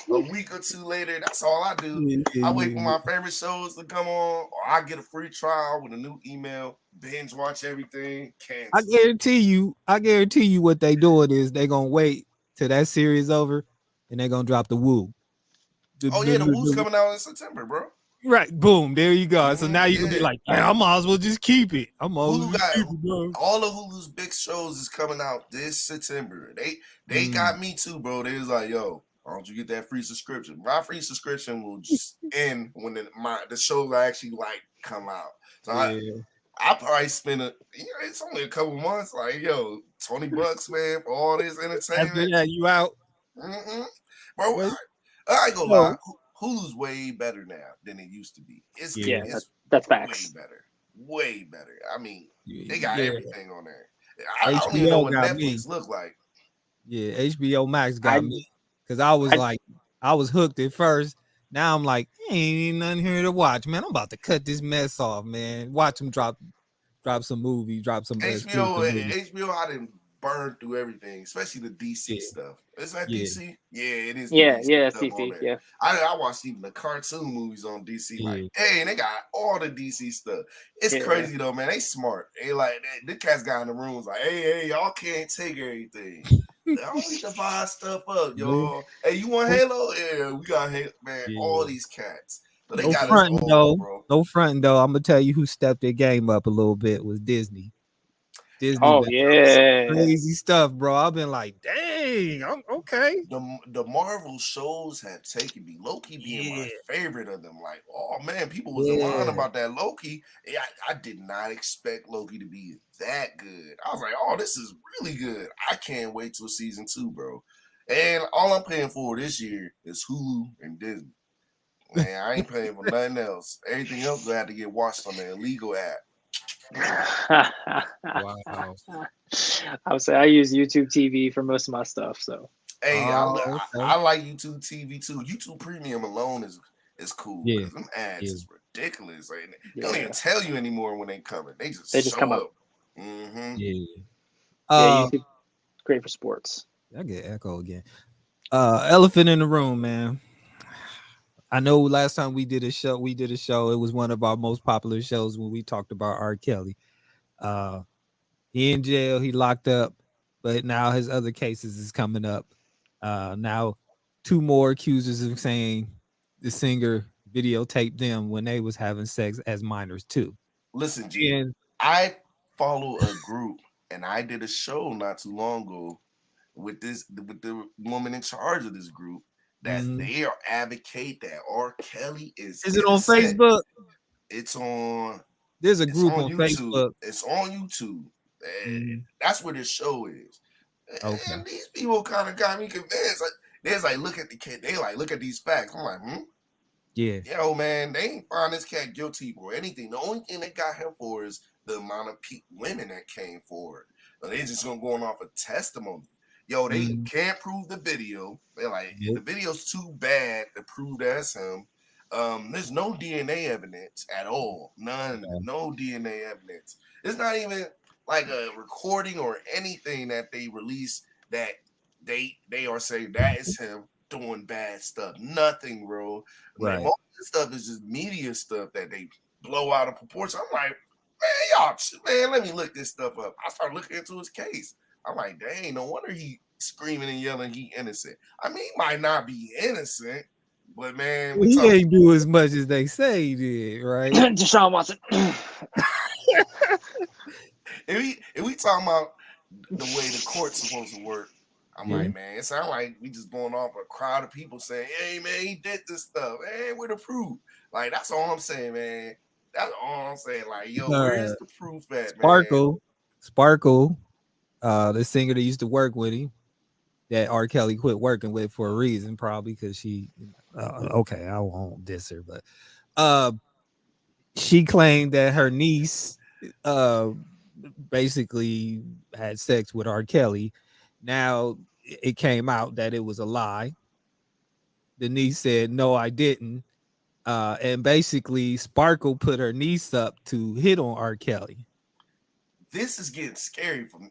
a week or 2 later? That's all I do. I wait for my favorite shows to come on, or I get a free trial with a new email, binge watch everything. Cancel. I guarantee you what they doing is they gonna wait till that series over and they're gonna drop the Woo. The Woo's coming out in September, bro. Right, boom, there you go. So now you can be like, I might as well just keep it. All of Hulu's big shows is coming out this September. They got me too, bro. They was like, yo, why don't you get that free subscription? My free subscription will just end when the shows I actually like come out. So I probably spend it's only a couple months, like, yo, $20, man, for all this entertainment. After that, you out. Bro, I ain't gonna lie. Hulu's way better now than it used to be. That's facts. Way better. I mean, they got everything on there. I don't even know what Netflix look like. Yeah, HBO Max got me because I was hooked at first. Now I'm like, ain't nothing here to watch, man. I'm about to cut this mess off, man. Watch them drop some movie, drop some HBO. I didn't burn through everything, especially the DC stuff. Is that DC? Yeah, it is. Yeah, it's DC. Yeah, I watched even the cartoon movies on DC. Like, hey, they got all the DC stuff. It's crazy though, man. They smart. They like the cats got in the room was like, hey, y'all can't take everything. Y'all need to buy stuff up, y'all. Hey, you want Halo? Yeah, we got Halo, man. All these cats. But they got fronting though. Bro. No fronting though. I'm gonna tell you who stepped their game up a little bit was Disney. Crazy stuff, bro. I've been like, dang, I'm okay. The Marvel shows have taken me. Loki being my favorite of them. Like, oh man, people was lying about that Loki. I did not expect Loki to be that good. I was like, oh, this is really good. I can't wait till season 2, bro. And all I'm paying for this year is Hulu and Disney. Man, I ain't paying for nothing else. Everything else will have to get watched on the illegal app. Wow. I would say I use YouTube TV for most of my stuff. So hey, I like YouTube TV too. YouTube Premium alone is cool. Yeah, them ads is ridiculous. Like, they don't even tell you anymore when they coming. They just come up. Mm-hmm. YouTube great for sports. I get echo again. Elephant in the room, man. I know last time we did a show. It was one of our most popular shows when we talked about R. Kelly. He in jail, he locked up, but now his other cases is coming up. Now 2 more accusers of saying the singer videotaped them when they was having sex as minors too. Listen, G, I follow a group and I did a show not too long ago with the woman in charge of this group. That they are advocate that R. Kelly is. Is it on Facebook? It's on. There's a group on Facebook. It's on YouTube. And that's where this show is. Okay. And these people kind of got me convinced. Like, look at the kid. They like look at these facts. I'm like, Yeah. Yo, man, they ain't find this cat guilty for anything. The only thing they got him for is the amount of women that came forward. But they just gonna go off a testimony. Yo, they can't prove the video. They're like, the video's too bad to prove that's him. There's no DNA evidence at all. None. No DNA evidence. It's not even like a recording or anything that they release that they are saying that is him doing bad stuff. Nothing, bro. Right. Most of this stuff is just media stuff that they blow out of proportion. I'm like, man, let me look this stuff up. I started looking into his case. I'm like, dang, no wonder he screaming and yelling he innocent. I mean, he might not be innocent, but man, he ain't do as much as they say he did, right? Deshaun Watson. if we talking about the way the court's supposed to work, I'm like, man, it sounds like we just going off a crowd of people saying, hey, man, he did this stuff. Hey, where the proof? Like, that's all I'm saying, man. That's all I'm saying. Like, yo, where's the proof at, man? Sparkle, the singer that used to work with him, that R. Kelly quit working with for a reason, probably because she, okay, I won't diss her, but she claimed that her niece basically had sex with R. Kelly. Now it came out that it was a lie. The niece said, no, I didn't. And basically Sparkle put her niece up to hit on R. Kelly. This is getting scary for me.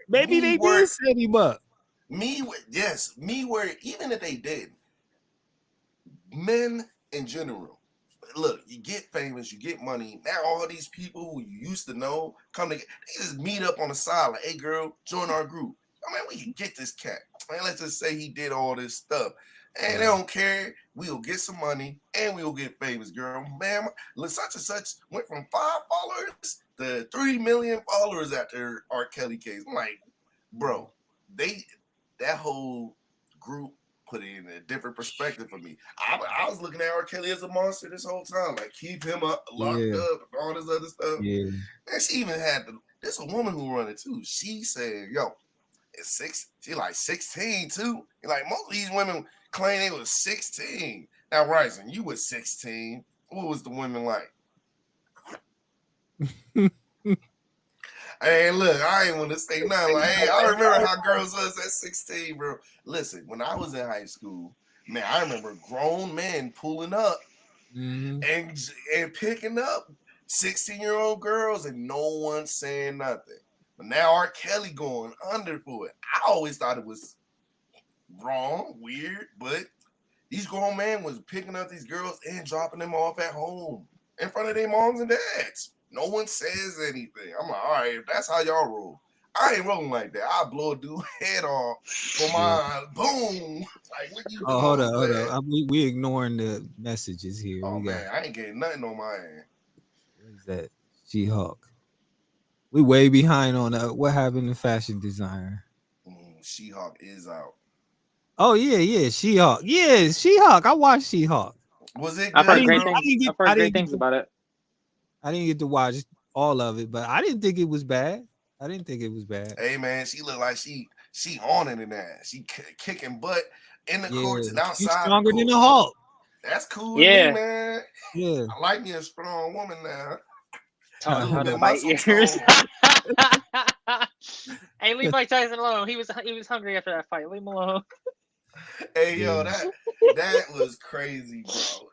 Maybe they did set him up. Me, where even if they did, men in general, look, you get famous, you get money. Now all these people who you used to know come together. They just meet up on the side like, hey girl, join our group. I mean, we can get this cat. Man, let's just say he did all this stuff. And they don't care. We'll get some money and we'll get famous, girl. Man, such and such went from 5 followers to 3 million followers after R. Kelly case. I'm like, bro, that whole group put it in a different perspective for me. I was looking at R. Kelly as a monster this whole time, like keep him up, locked up, and all this other stuff. Yeah. And she even had there's a woman who run it too. She said, "Yo, she like 16 too." And like most of these women claim they was 16. Now, Ryzen, you was 16. What was the women like? Hey, look, I ain't want to say nothing. Like, hey, I remember how girls was at 16, bro. Listen, when I was in high school, man, I remember grown men pulling up and picking up 16-year-old girls and no one saying nothing. But now R. Kelly going under for it. I always thought it was wrong, weird, but these grown men was picking up these girls and dropping them off at home in front of their moms and dads. No one says anything. I'm like, all right, if that's how y'all roll, I ain't rolling like that. I'll blow a dude head off for my boom. Like, what you doing? Hold on. We ignoring the messages here. Oh, man, I ain't getting nothing on my end. What is that? She-Hulk. We way behind on what happened to fashion designer. She-Hulk is out. Oh, yeah. She-Hulk. Yeah, She-Hulk. I watched She-Hulk. Was it good? I've heard great things about it. I didn't get to watch all of it, but I didn't think it was bad. Hey, man, she looked like she on it in that. She kicking butt in the courts and outside. She's stronger than the Hulk. That's cool with me, man. Yeah. I like me a strong woman now. My ears. Hey, leave Mike Tyson alone. He was hungry after that fight. Leave him alone. Hey, yo, that was crazy, bro.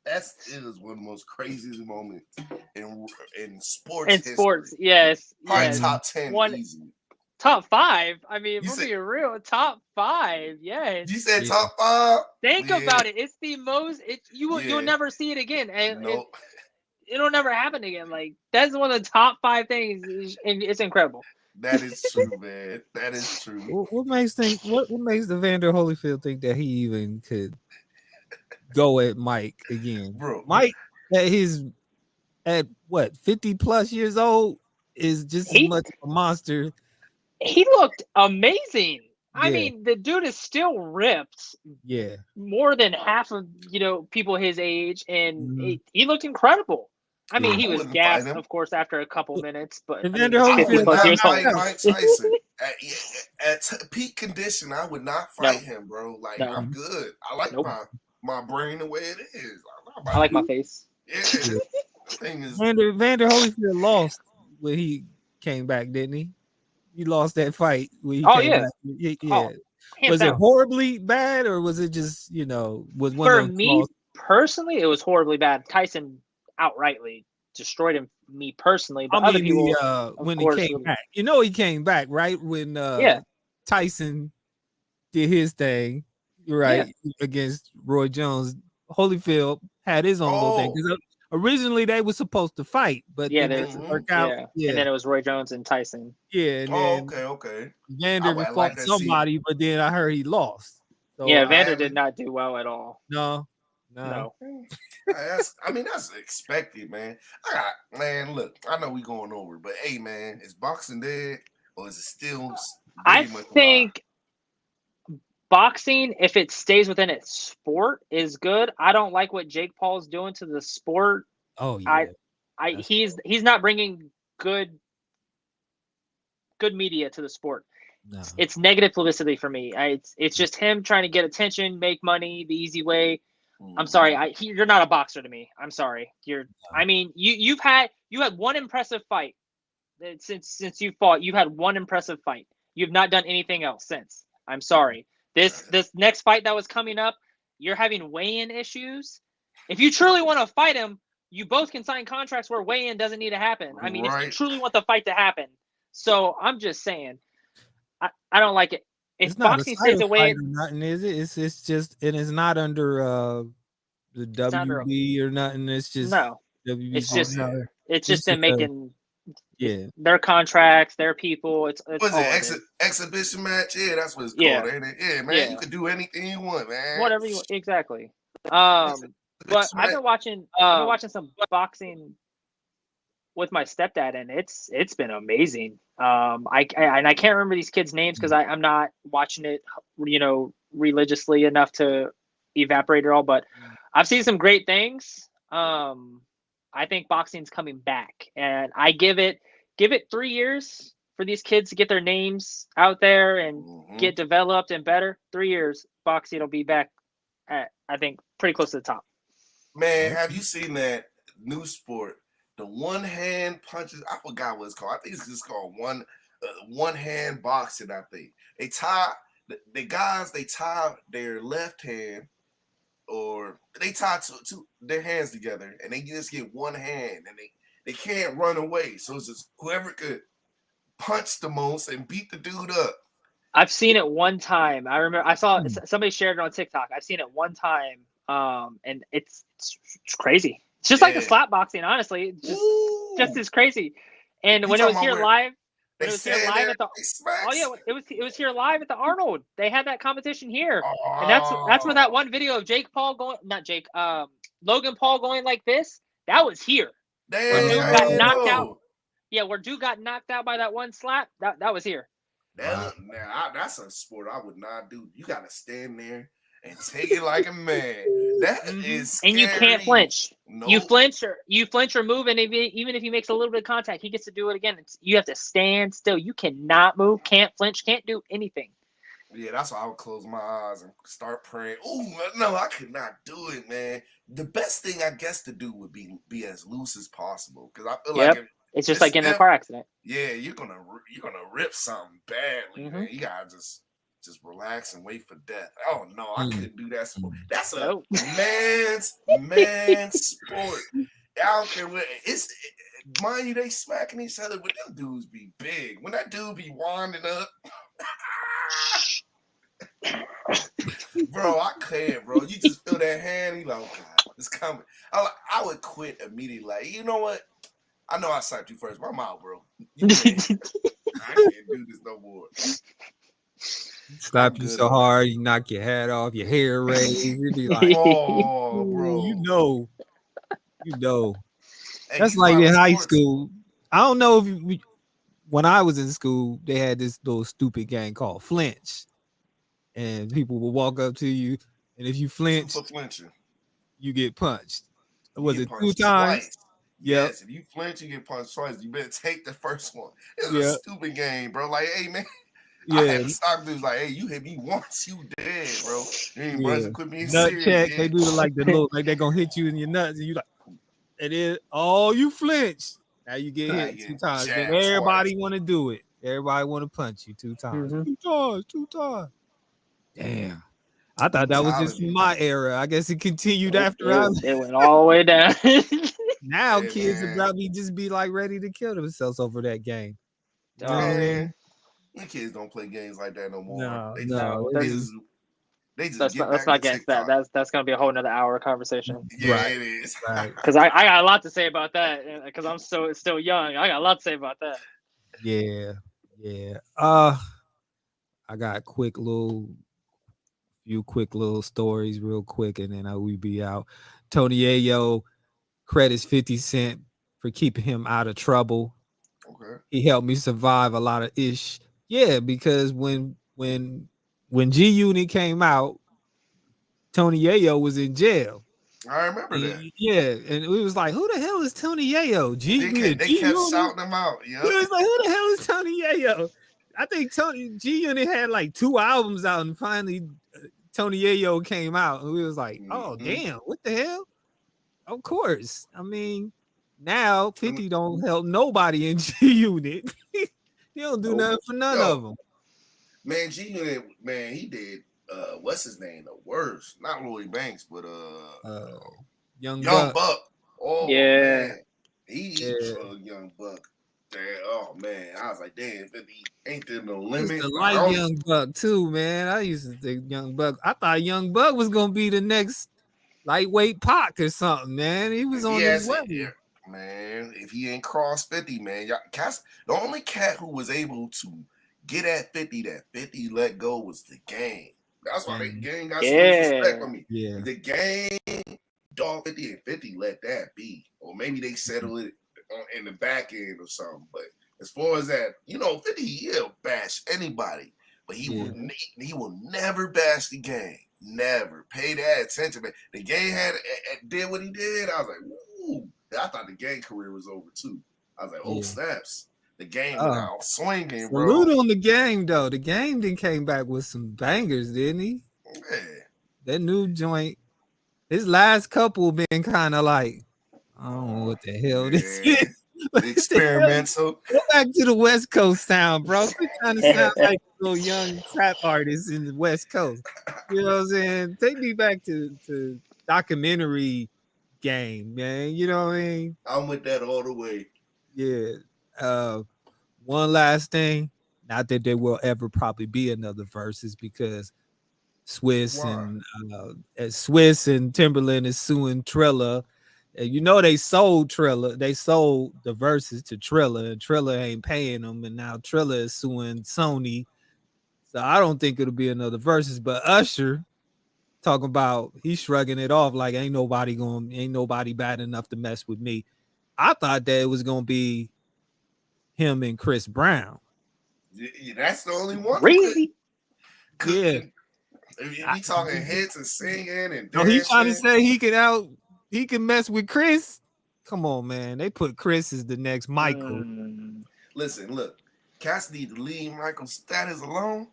It was one of the most craziest moments in sports. In sports, yes. Probably top 10 easy. Top 5. I mean, we'll be real. Top 5. Yes. You said top 5. Think about it. It's the most. You'll never see it again, and it'll never happen again. Like that's one of the top 5 things, and it's incredible. That is true, man. That is true. What makes the Vander Holyfield think that he even could go at Mike again? Bro, Mike at what 50 plus years old is just as much a monster. He looked amazing. I mean, the dude is still ripped. Yeah, more than half of people his age, and he looked incredible. I mean, he was gassed, of course, after a couple minutes, but Mike Tyson at peak condition, I would not fight him, bro. Like I'm good. I like my brain the way it is. I like my face. Yeah. The thing is, Vander Holyfield lost when he came back, didn't he? He lost that fight when he came back. Yeah. Oh, was it horribly bad, or was it just, you know, was one for of those me lost? Personally, it was horribly bad. Tyson outrightly destroyed him. Me personally, but other people, when he came back, you know, he came back right when Tyson did his thing, right, against Roy Jones. Holyfield had his own little thing because originally they were supposed to fight, but they didn't work out. Yeah, and then it was Roy Jones and Tyson. Yeah, and then okay. Vander fought somebody, but then I heard he lost. So yeah, Vander did not do well at all. No. That's expected, man. Look, I know we going over, but hey, man, is boxing dead or is it still? I think boxing, if it stays within its sport, is good. I don't like what Jake Paul's doing to the sport. Oh yeah, he's not bringing good media to the sport. No. It's negative publicity for me. It's just him trying to get attention, make money the easy way. I'm sorry, you're not a boxer to me. I'm sorry. I mean, you had one impressive fight since you fought. You had one impressive fight. You've not done anything else since. I'm sorry. This next fight that was coming up, you're having weigh-in issues. If you truly want to fight him, you both can sign contracts where weigh-in doesn't need to happen. I mean, if you truly want the fight to happen. So I'm just saying, I don't like it. If boxing stays away, nothing is it? It's just, and it's not under the WB or nothing. It's just WB. It's just them making their contracts, their people. It's exhibition match? Yeah, that's what it's called. Ain't it? Yeah, man, you can do anything you want, man. Whatever you want, exactly. But I've been watching some boxing with my stepdad, and it's been amazing. I can't remember these kids' names because I'm not watching it, religiously enough to evaporate it all. But I've seen some great things. I think boxing's coming back, and I give it 3 years for these kids to get their names out there and get developed and better. 3 years, boxing will be back at, I think, pretty close to the top. Man, have you seen that new sport? The one hand punches. I forgot what it's called. I think it's just called one hand boxing. I think they tie the guys. They tie their left hand, or they tie to their hands together, and they just get one hand, and they can't run away. So it's just whoever could punch the most and beat the dude up. I've seen it one time. I remember I saw somebody shared it on TikTok. I've seen it one time, and it's crazy. It's just like the slap boxing, honestly. Just as crazy. And when it was here live, it was here live at the Arnold. They had that competition here, and that's where that one video of Logan Paul going like this. That was here. Where dude got knocked out. Yeah, where dude got knocked out by that one slap. That was here. That's a sport I would not do. You got to stand there and take it like a man. That is scary. And you can't flinch. Nope. You flinch or move, and even if he makes a little bit of contact, he gets to do it again. You have to stand still. You cannot move, can't flinch, can't do anything. Yeah, that's why I would close my eyes and start praying. Oh no, I could not do it, man. The best thing I guess to do would be as loose as possible, because I feel like it's just like getting in a car accident. Yeah, you're gonna rip something badly, man. You gotta just relax and wait for death. Oh no, I couldn't do that sport. That's a man's sport. I don't care what mind you, they smacking each other, but them dudes be big. When that dude be winding up, bro, I can't, bro. You just feel that hand, you like, oh God, it's coming. I would quit immediately. Like, you know what? I know I slapped you first, but I'm out, bro. I can't do this no more. Slap you so hard, you knock your hat off, your hair raised. You'd be like, oh, bro. You know. Hey, that's like in high school. I don't know if when I was in school, they had this little stupid game called Flinch. And people will walk up to you, and if you flinch, you get punched. Was it 2 times? Yep. Yes, if you flinch, you get punched twice. You better take the first one. It's a stupid game, bro. Like, hey, man, I had the stock dudes like, hey, you hit me once, you dead, bro. You ain't busting, quit being nut serious. check. They do the look like they're gonna hit you in your nuts, and you like, it is. Oh, you flinch. Now you get hit 2 times. Then everybody want to do it. Everybody want to punch you 2 times. 2 times. Damn. I thought that was just my era. I guess it continued after it went all the way down. Now kids would probably just be like ready to kill themselves over that game. You know what I mean? The kids don't play games like that no more. No, they just let's not get into that. That's gonna be a whole nother hour conversation. Yeah, it is. Because I got a lot to say about that. Because I'm still young. I got a lot to say about that. Yeah. I got few quick little stories real quick, and then we be out. Tony Yayo credits 50 Cent for keeping him out of trouble. Okay. He helped me survive a lot of ish. Yeah, because when G Unit came out, Tony Yayo was in jail. I remember that. Yeah, and we was like, who the hell is Tony Yayo? They kept shouting him out. Yeah. It was like, who the hell is Tony Yayo? I think G Unit had like 2 albums out, and finally Tony Yayo came out, and we was like, oh damn, what the hell? Of course. I mean, now 50 don't help nobody in G Unit. He don't do nothing for none of them. Man, G Unit, man, he did what's his name? The worst. Not Lloyd Banks, but Young Buck. Oh yeah. Man. He drugged Young Buck. Damn, oh man. I was like, damn, 50 ain't there no limit. I used to like Young Buck too, man. I used to think Young Buck. I thought Young Buck was gonna be the next lightweight Pac or something, man. He was on his way. Yeah. Man, if he ain't crossed 50, man, the only cat who was able to get at 50 that 50 let go was the Game. That's why the Game got so much respect for me. Yeah. The Game, Dog 50 and 50 let that be. Or maybe they settle it in the back end or something. But as far as that, 50, he'll bash anybody. But he will never bash the Game. Never. Pay that attention, man. The Game did what he did. I was like, woo. I thought the Game career was over too. I was like, snaps. The Game went out swinging, bro. Salute on the Game, though. The Game then came back with some bangers, didn't he? Yeah. That new joint, his last couple been kind of like, I don't know what the hell this is. Experimental. Go back to the West Coast sound, bro. Quit trying to sound like a little young trap artist in the West Coast. You know what I'm saying? Take me back to documentary Game, man. You know what I mean? I'm with that all the way. Yeah. One last thing. Not that there will ever probably be another versus, because Swiss and Timberland is suing Trilla. And they sold Trilla. They sold the verses to Trilla, and Trilla ain't paying them. And now Trilla is suing Sony. So I don't think it'll be another versus. But Usher talking about, he's shrugging it off like ain't nobody bad enough to mess with me. I thought that it was gonna be him and Chris Brown. Yeah, that's the only one. Really? Yeah. If you talking hits and singing and dancing. No, he's trying to say he can mess with Chris. Come on, man. They put Chris as the next Michael. Listen, look. Cass need to leave Michael's status alone.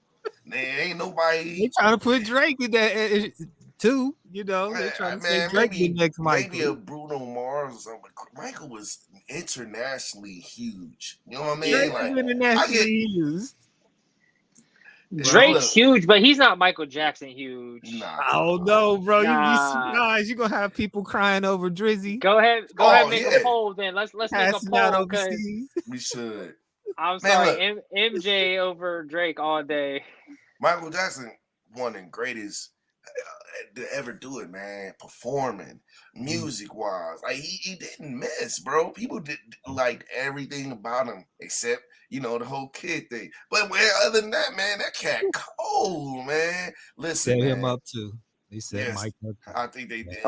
There ain't nobody. They trying to put Drake in that too. They're trying to say Drake the next Michael. Maybe a Bruno Mars or something. Michael was internationally huge. You know what I mean? Drake is internationally huge. Drake's huge, but he's not Michael Jackson huge. Oh no, bro! You'd be surprised. You're gonna have people crying over Drizzy. Go ahead, make a poll then. Let's make a poll. We should. I'm sorry, MJ over Drake all day. Michael Jackson, one of the greatest to ever do it, man. Performing, music wise, like he didn't miss, bro. People did like everything about him except the whole kid thing. But other than that, man, that cat cold, man. Listen, set him up too. They said Mike up. I think they did.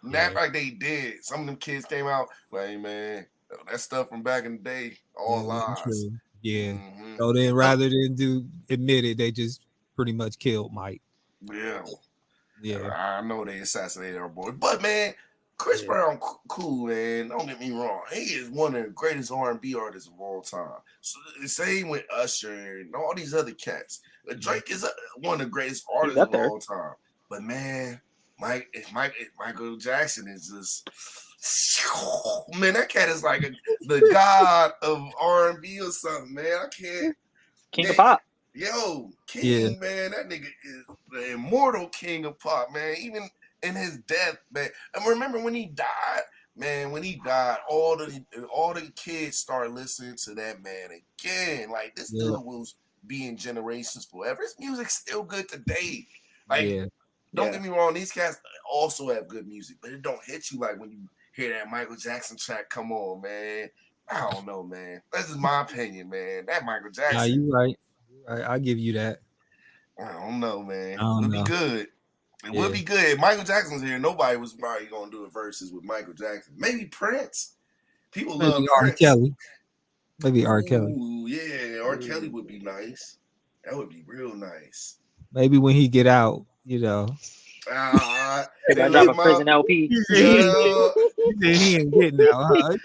Matter of fact, they did. Some of them kids came out like, hey, man, that stuff from back in the day, all lies. True. Yeah. So then, rather than admit it, they just pretty much killed Mike. Yeah. Yeah. I know they assassinated our boy, but man, Chris Brown, cool, man. Don't get me wrong. He is one of the greatest R&B artists of all time. So the same with Usher and all these other cats. Drake is one of the greatest artists of all time. But man, Michael Jackson is just, man, that cat is like the god of R&B or something, man. I can't. King of pop. Yo, King, man, that nigga is the immortal king of pop, man. Even in his death, man. And remember when he died, man, all the kids started listening to that man again. Like, this dude will be in generations forever. His music's still good today. Like, don't get me wrong, these cats also have good music, but it don't hit you like when you hear that Michael Jackson track come on, man. I don't know, man. That's just my opinion, man. That Michael Jackson. Nah, you right. I'll give you that. I don't know, man. It would be good. It would be good. If Michael Jackson's here, nobody was probably going to do a verses with Michael Jackson. Maybe Prince. People love R. Kelly. Maybe R. Kelly. Ooh, yeah. R. Kelly would be nice. That would be real nice. Maybe when he get out, you know. I drop a prison LP. He ain't getting out.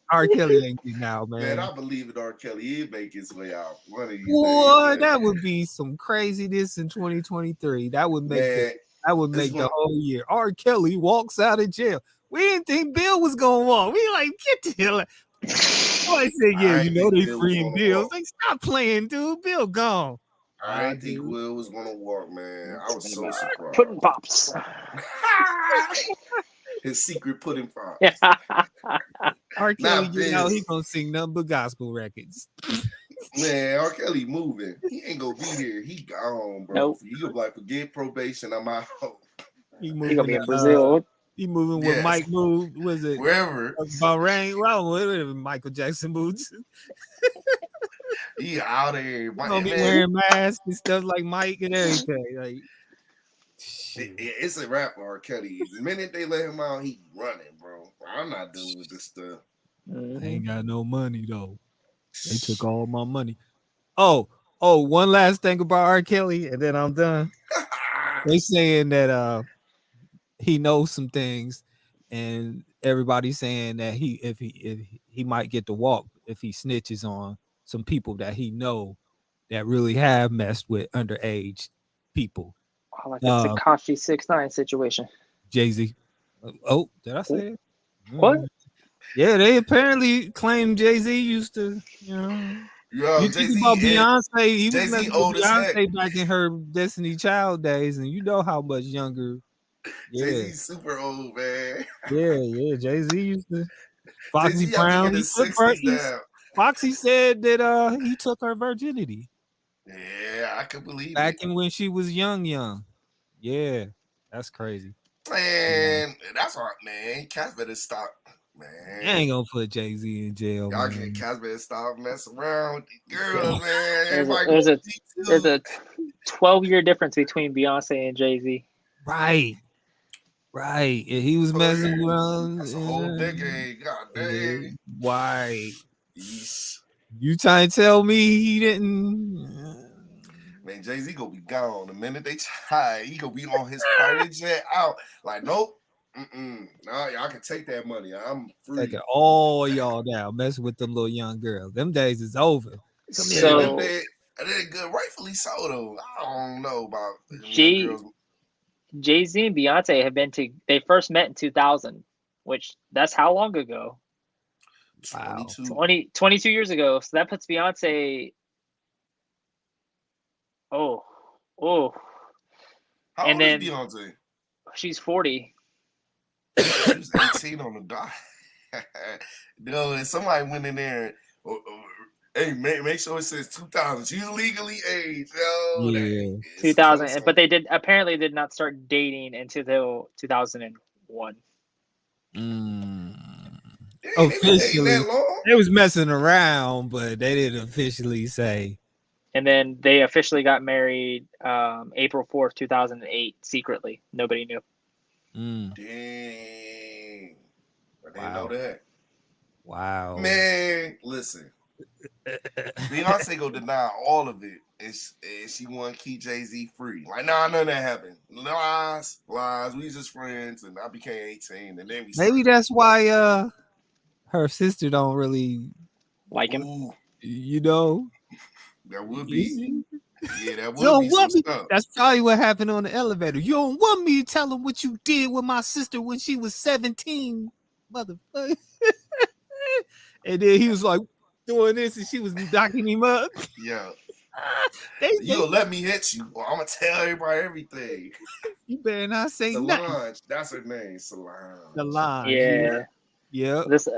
R. Kelly ain't getting out, man. Man, I believe in R. Kelly. He'd make his way out. One of these Boy, that would be some craziness in 2023. That would make the whole year. R. Kelly walks out of jail. We didn't think Bill was gonna walk. We like, get the hell out. I said, yeah, you know they freeing Bill. Like, stop playing, dude. Bill gone. I didn't think Will was gonna walk, man. I was so surprised. Pudding pops. His secret pudding pops. R. Kelly, you know, he gonna sing nothing but gospel records. Man, R. Kelly moving. He ain't gonna be here. He gone, bro. Nope. He gonna be like, forget probation. I'm out. He gonna be in Brazil. He moving with Mike moved. Was it wherever? Bahrain. Well, whatever Michael Jackson moved. He out of here. He gonna be wearing masks and stuff like Mike and everything. Like, it's a rap for R. Kelly. The minute they let him out, he running, bro. I'm not dealing with this stuff. I ain't got no money though. They took all my money. Oh, one last thing about R. Kelly, and then I'm done. They saying that he knows some things, and everybody's saying that if he might get to walk if he snitches on some people that he know that really have messed with underage people. Oh, like the Tekashi 6ix9ine situation. Jay-Z. Oh, did I say it? What? Yeah, they apparently claim Jay-Z used to, you know. Yo, you think about Beyonce, he was Jay-Z messing with Beyonce back in her Destiny Child days, and you know how much younger. Yeah. Jay-Z's super old, man. Yeah. Jay-Z used to. Foxy Brown, Foxy said that he took her virginity. Yeah, I can believe back in when she was young. Yeah, that's crazy. Man, that's all right, man. Cats better stop, man. You ain't gonna put Jay-Z in jail. Y'all can Cats better stop messing around with these girls, man. There's a 12-year difference between Beyonce and Jay-Z. Right. And he was messing around. That's a whole decade. God dang. Why? Yeesh. You trying to tell me he didn't? Man, Jay-Z gonna be gone the minute they try. He gonna be on his private jet out. Like, nope. Nah, y'all can take that money. I'm free. Taking all y'all down, messing with them little young girls. Them days is over. So they did good, rightfully so though. I don't know about Jay-Z and Beyonce they first met in 2000, which that's how long ago? Wow. 22 years ago. So that puts Beyonce. Oh. How old is Beyonce? She's 40. She's 18 on the dot. No, somebody went in there. Hey, make sure it says 2000. She's legally aged. Oh, yeah. 2000, but they did not start dating until 2001. Officially, they was messing around, but they didn't officially say. And then they officially got married April 4th, 2008, secretly. Nobody knew. Dang. I didn't know that. Wow. Man, listen. Beyonce go deny all of it, and she want to keep Jay-Z free. Like, nah, none of that happened. Lies. We just friends, and I became 18, and then we maybe that's why her sister don't really like him. Ooh, you know. that would be. Yeah, that would You don't be want some me. stuff. That's probably what happened on the elevator. You don't want me to tell him what you did with my sister when she was 17, motherfucker. And then he was like doing this, and she was knocking him up. Yeah. You gonna let me hit you, or I'm gonna tell everybody everything. You better not say nothing. Solange, that's her name, Solange. Solange. Yeah. Yeah. This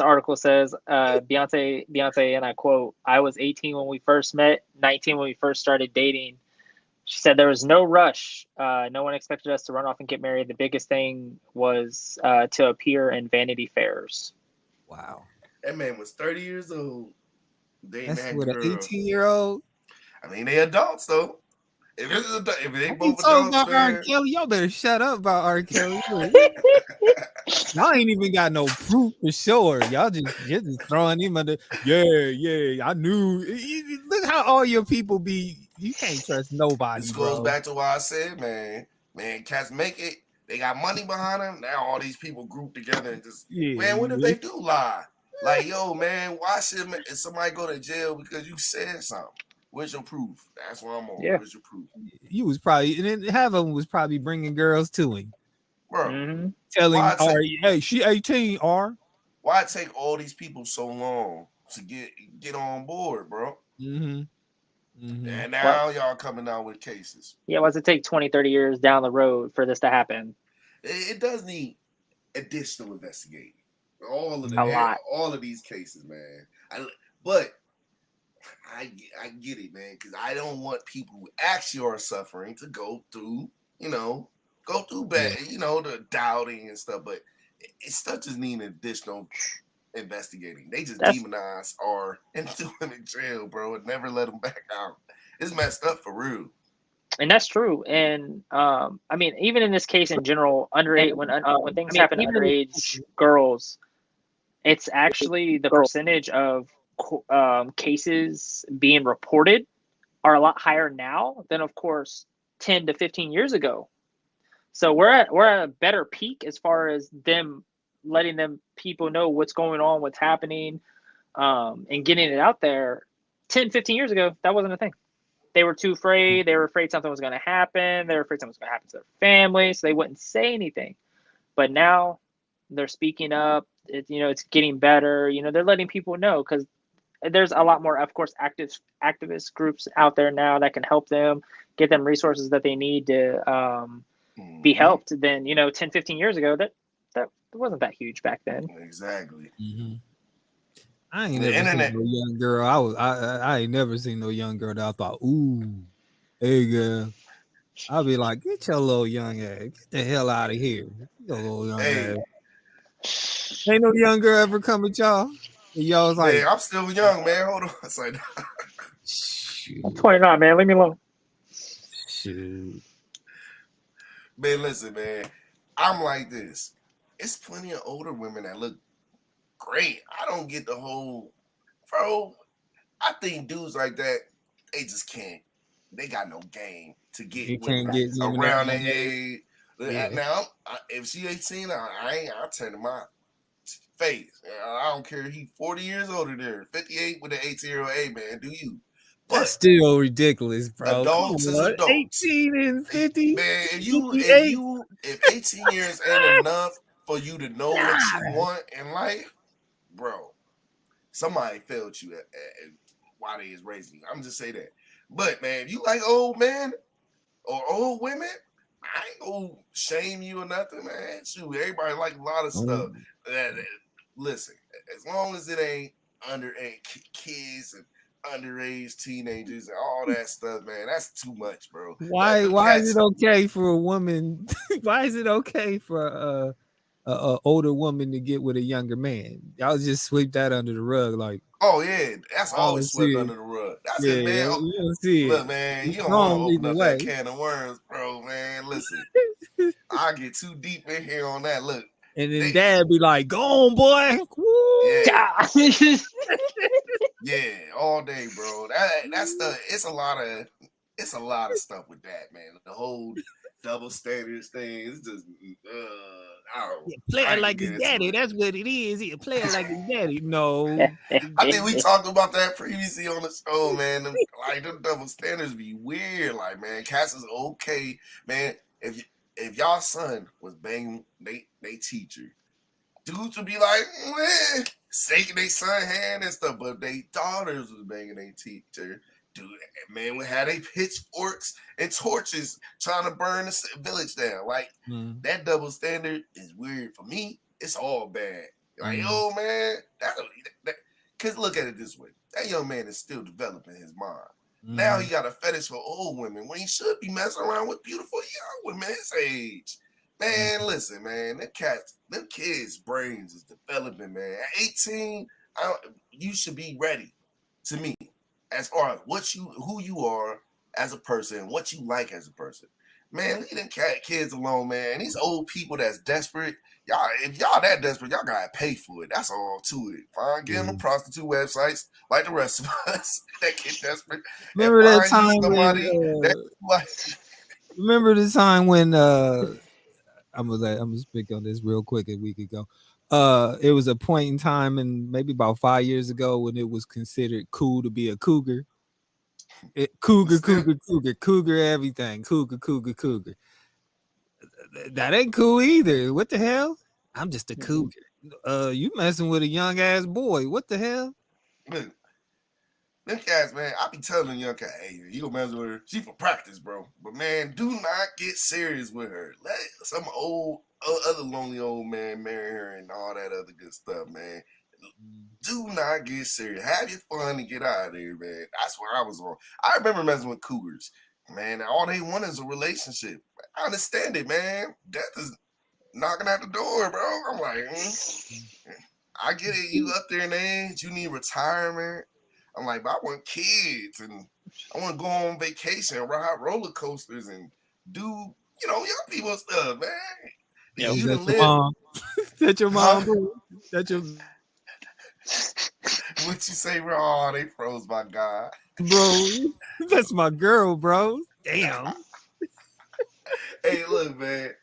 article says Beyonce, and I quote, "I was 18 when we first met, 19 when we first started dating." She said there was no rush. No one expected us to run off and get married. The biggest thing was to appear in Vanity Fairs. Wow. That man was 30 years old. That's what, an 18-year-old? I mean, they adults though. If they both adults, about R. Kelly, y'all better shut up about R. Kelly. Y'all ain't even got no proof for sure. Y'all just throwing him under. Yeah. I knew. Look how all your people be. You can't trust nobody. This goes back to what I said, man. Cats make it. They got money behind them. Now all these people group together and just, man, what if they do lie? Like, yo, man, why should somebody go to jail because you said something? Where's your proof? That's what I'm on. Yeah. Where's your proof? You was probably, and then half of them was probably bringing girls to him. Bro, telling R, hey, she 18, R. Why take all these people so long to get on board, bro? And now y'all coming out with cases. Yeah, why does it take 20, 30 years down the road for this to happen? It does need additional investigating. All of these cases, man. But I get it, man, because I don't want people who actually are suffering to go through bad, the doubting and stuff. But it stuff just needs additional investigating. They just demonize R and threw him in jail, bro, and never let him back out. It's messed up for real. And that's true. And I mean, even in this case in general, underage when things happen to underage girls, it's actually the percentage of cases being reported are a lot higher now than, of course, 10 to 15 years ago. So we're at a better peak as far as them letting people know what's going on, what's happening, and getting it out there. 10, 15 years ago, that wasn't a thing. They were too afraid. They were afraid something was going to happen. They were afraid something was going to happen to their family, so they wouldn't say anything. But now they're speaking up. It's getting better. They're letting people know because there's a lot more, of course, activist groups out there now that can help them, get them resources that they need to be helped than 10, 15 years ago. That wasn't that huge back then. Exactly. I ain't never seen no young girl. I ain't never seen no young girl that I thought, ooh, hey girl. I'll be like, get your little young ass. Get the hell out of here. Your little young ass. Ain't no young girl ever come with y'all. And y'all was like, hey, I'm still young, man. Hold on. It's like, I'm 29, man. Leave me alone. Shoot. Man, listen, man. I'm like this. It's plenty of older women that look great. I don't get the whole, bro. I think dudes like that, they just can't. They got no game to get around their age. Yeah. Now, if she 18, I'll turn to my face. I don't care. He 40 years older there, 58 with an 18-year-old. Hey, man, do you? But that's still ridiculous, bro. Adults is adults. 18 and 50. Man, if 18 years ain't enough for you to know what you want in life, bro, somebody failed you at why they is raising you. I'm just saying that. But man, if you like old men or old women, I ain't gonna shame you or nothing, man. Shoot, everybody like a lot of stuff. Listen, as long as it ain't underage kids and underage teenagers and all that stuff, man, that's too much, bro. Why is it okay for a woman? Why is it okay for a older woman to get with a younger man? Y'all just sweep that under the rug, like. Oh yeah, that's always swept under the rug. That's it, man. You don't see it. Look, man, you don't want to open up that can of worms, bro, man. Listen, I get too deep in here on that. Look, and then Dad be like, "Go on, boy." Yeah. Yeah, all day, bro. It's a lot of stuff with that, man. The whole double standards thing. It's just Play I it ain't like gonna his get into daddy. it. That's what it is. He play it like his daddy. No. I think we talked about that previously on the show, man. Them double standards be weird. Like, man, Cass is okay, man. If y'all son was banging they teacher, dudes would be like, man, shaking their son hand and stuff. But they daughters was banging their teacher, dude, man, we had they pitchforks and torches trying to burn the village down. Like that double standard is weird for me. It's all bad. Like, yo, man, because look at it this way: that young man is still developing his mind. Now he got a fetish for old women when he should be messing around with beautiful young women his age. Man, listen, man, them kids' brains is developing, man. At 18, you should be ready. To me, as far as who you are as a person, what you like as a person. Man, leave them kids alone, man. These old people that's desperate, y'all, if y'all that desperate, y'all gotta pay for it. That's all to it. Fine, get them prostitute websites like the rest of us that get desperate. Remember that time remember the time when I'm gonna speak on this real quick a week ago. It was a point in time, and maybe about 5 years ago, when it was considered cool to be a cougar. Cougar, everything. Cougar. That ain't cool either. What the hell? I'm just a cougar. You messing with a young ass boy. What the hell? Look, them cats, man, I be telling young cat, hey, you gonna mess with her. She for practice, bro. But man, do not get serious with her. Let some other lonely old man marry her and all that other good stuff, man. Do not get serious. Have your fun and get out of there, man. That's where I was on. I remember messing with cougars. Man, all they want is a relationship. I understand it, man. Death is knocking at the door, bro. I'm like, I get it. You up there in age. You need retirement. I'm like, but I want kids and I want to go on vacation, ride roller coasters and do, young people stuff, man. Yeah, you done live. Mom. That's your mom, bro. That's your. What you say, bro? Oh, they froze my God. Bro, that's my girl, bro. Damn. Hey, look, man.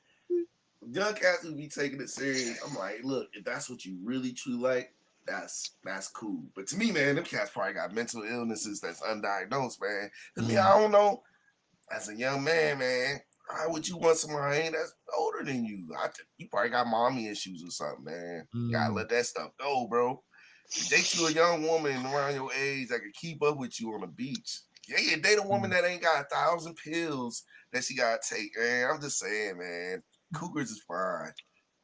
Young cats who be taking it serious. I'm like, look, if that's what you really truly like, that's cool. But to me, man, them cats probably got mental illnesses that's undiagnosed, man. To me, I don't know. As a young man, why would you want somebody that's older than you? You probably got mommy issues or something, man. You gotta let that stuff go, bro. Date you a young woman around your age that can keep up with you on the beach. Yeah, date a woman that ain't got 1,000 pills that she gotta take, man. I'm just saying, man. Cougars is fine,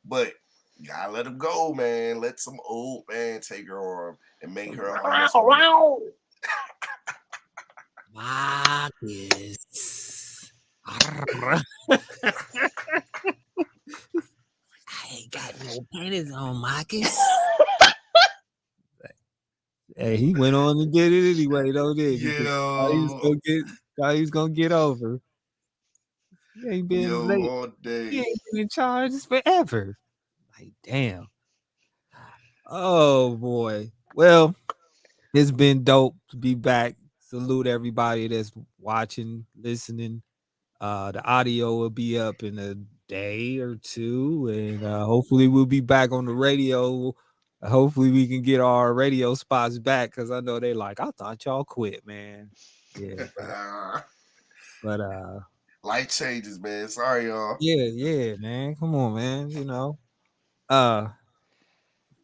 but you gotta let them go, man. Let some old man take her arm and make her a homeless woman. Marcus. I ain't got no panties on, Marcus. Hey, he went on and did it anyway, though, did he? He was gonna get over. He ain't been late all day. He ain't been in charge forever. Like, damn. Oh boy. Well, it's been dope to be back. Salute everybody that's watching, listening. The audio will be up in a day or two, and hopefully we'll be back on the radio. Hopefully we can get our radio spots back, because I know they like, I thought y'all quit, man. Yeah. But life changes, man. Sorry, y'all. Yeah, man. Come on, man.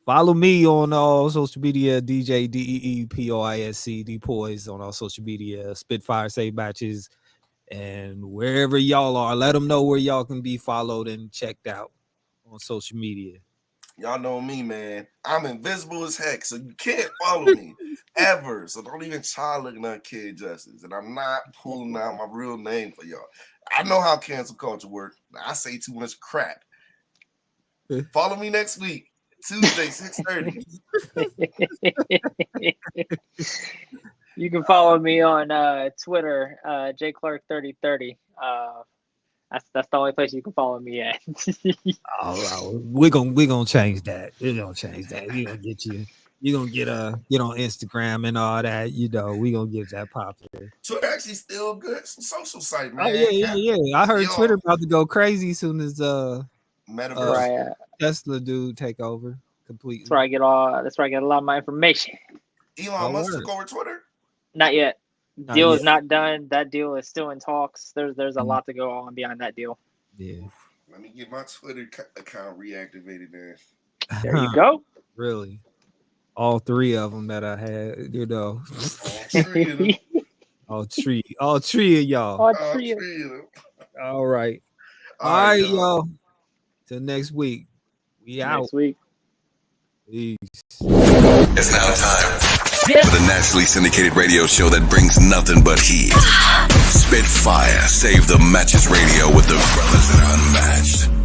Follow me on all social media, DJ DEEPOISC, DPoise on all social media, Spitfire Save Batches, and wherever y'all are, let them know where y'all can be followed and checked out on social media. Y'all know me, man. I'm invisible as heck, so you can't follow me ever. So don't even try looking at Kid Justice. And I'm not pulling out my real name for y'all. I know how cancel culture works. I say too much crap. Follow me next week, Tuesday, 6:30. You can follow me on Twitter, jclark3030. That's the only place you can follow me at. We're gonna change that. We're gonna change that. We're gonna get you. you gonna get on Instagram and all that. You know, we gonna get that popular. Twitter actually still good social site, man. Oh yeah. I heard Twitter about to go crazy as soon as Metaverse Tesla dude take over completely. That's where I get a lot of my information. Elon Musk took over Twitter? Not yet. Deal is not done. That deal is still in talks. There's a lot to go on behind that deal. Yeah. Let me get my Twitter account reactivated there. There you go. Really? All three of them that I had, you know. All three of y'all. All three of them. All right. All right, y'all. Till next week. We out. Next week. Peace. It's now time for the nationally syndicated radio show that brings nothing but heat. Spitfire, save the matches radio with the brothers that are unmatched.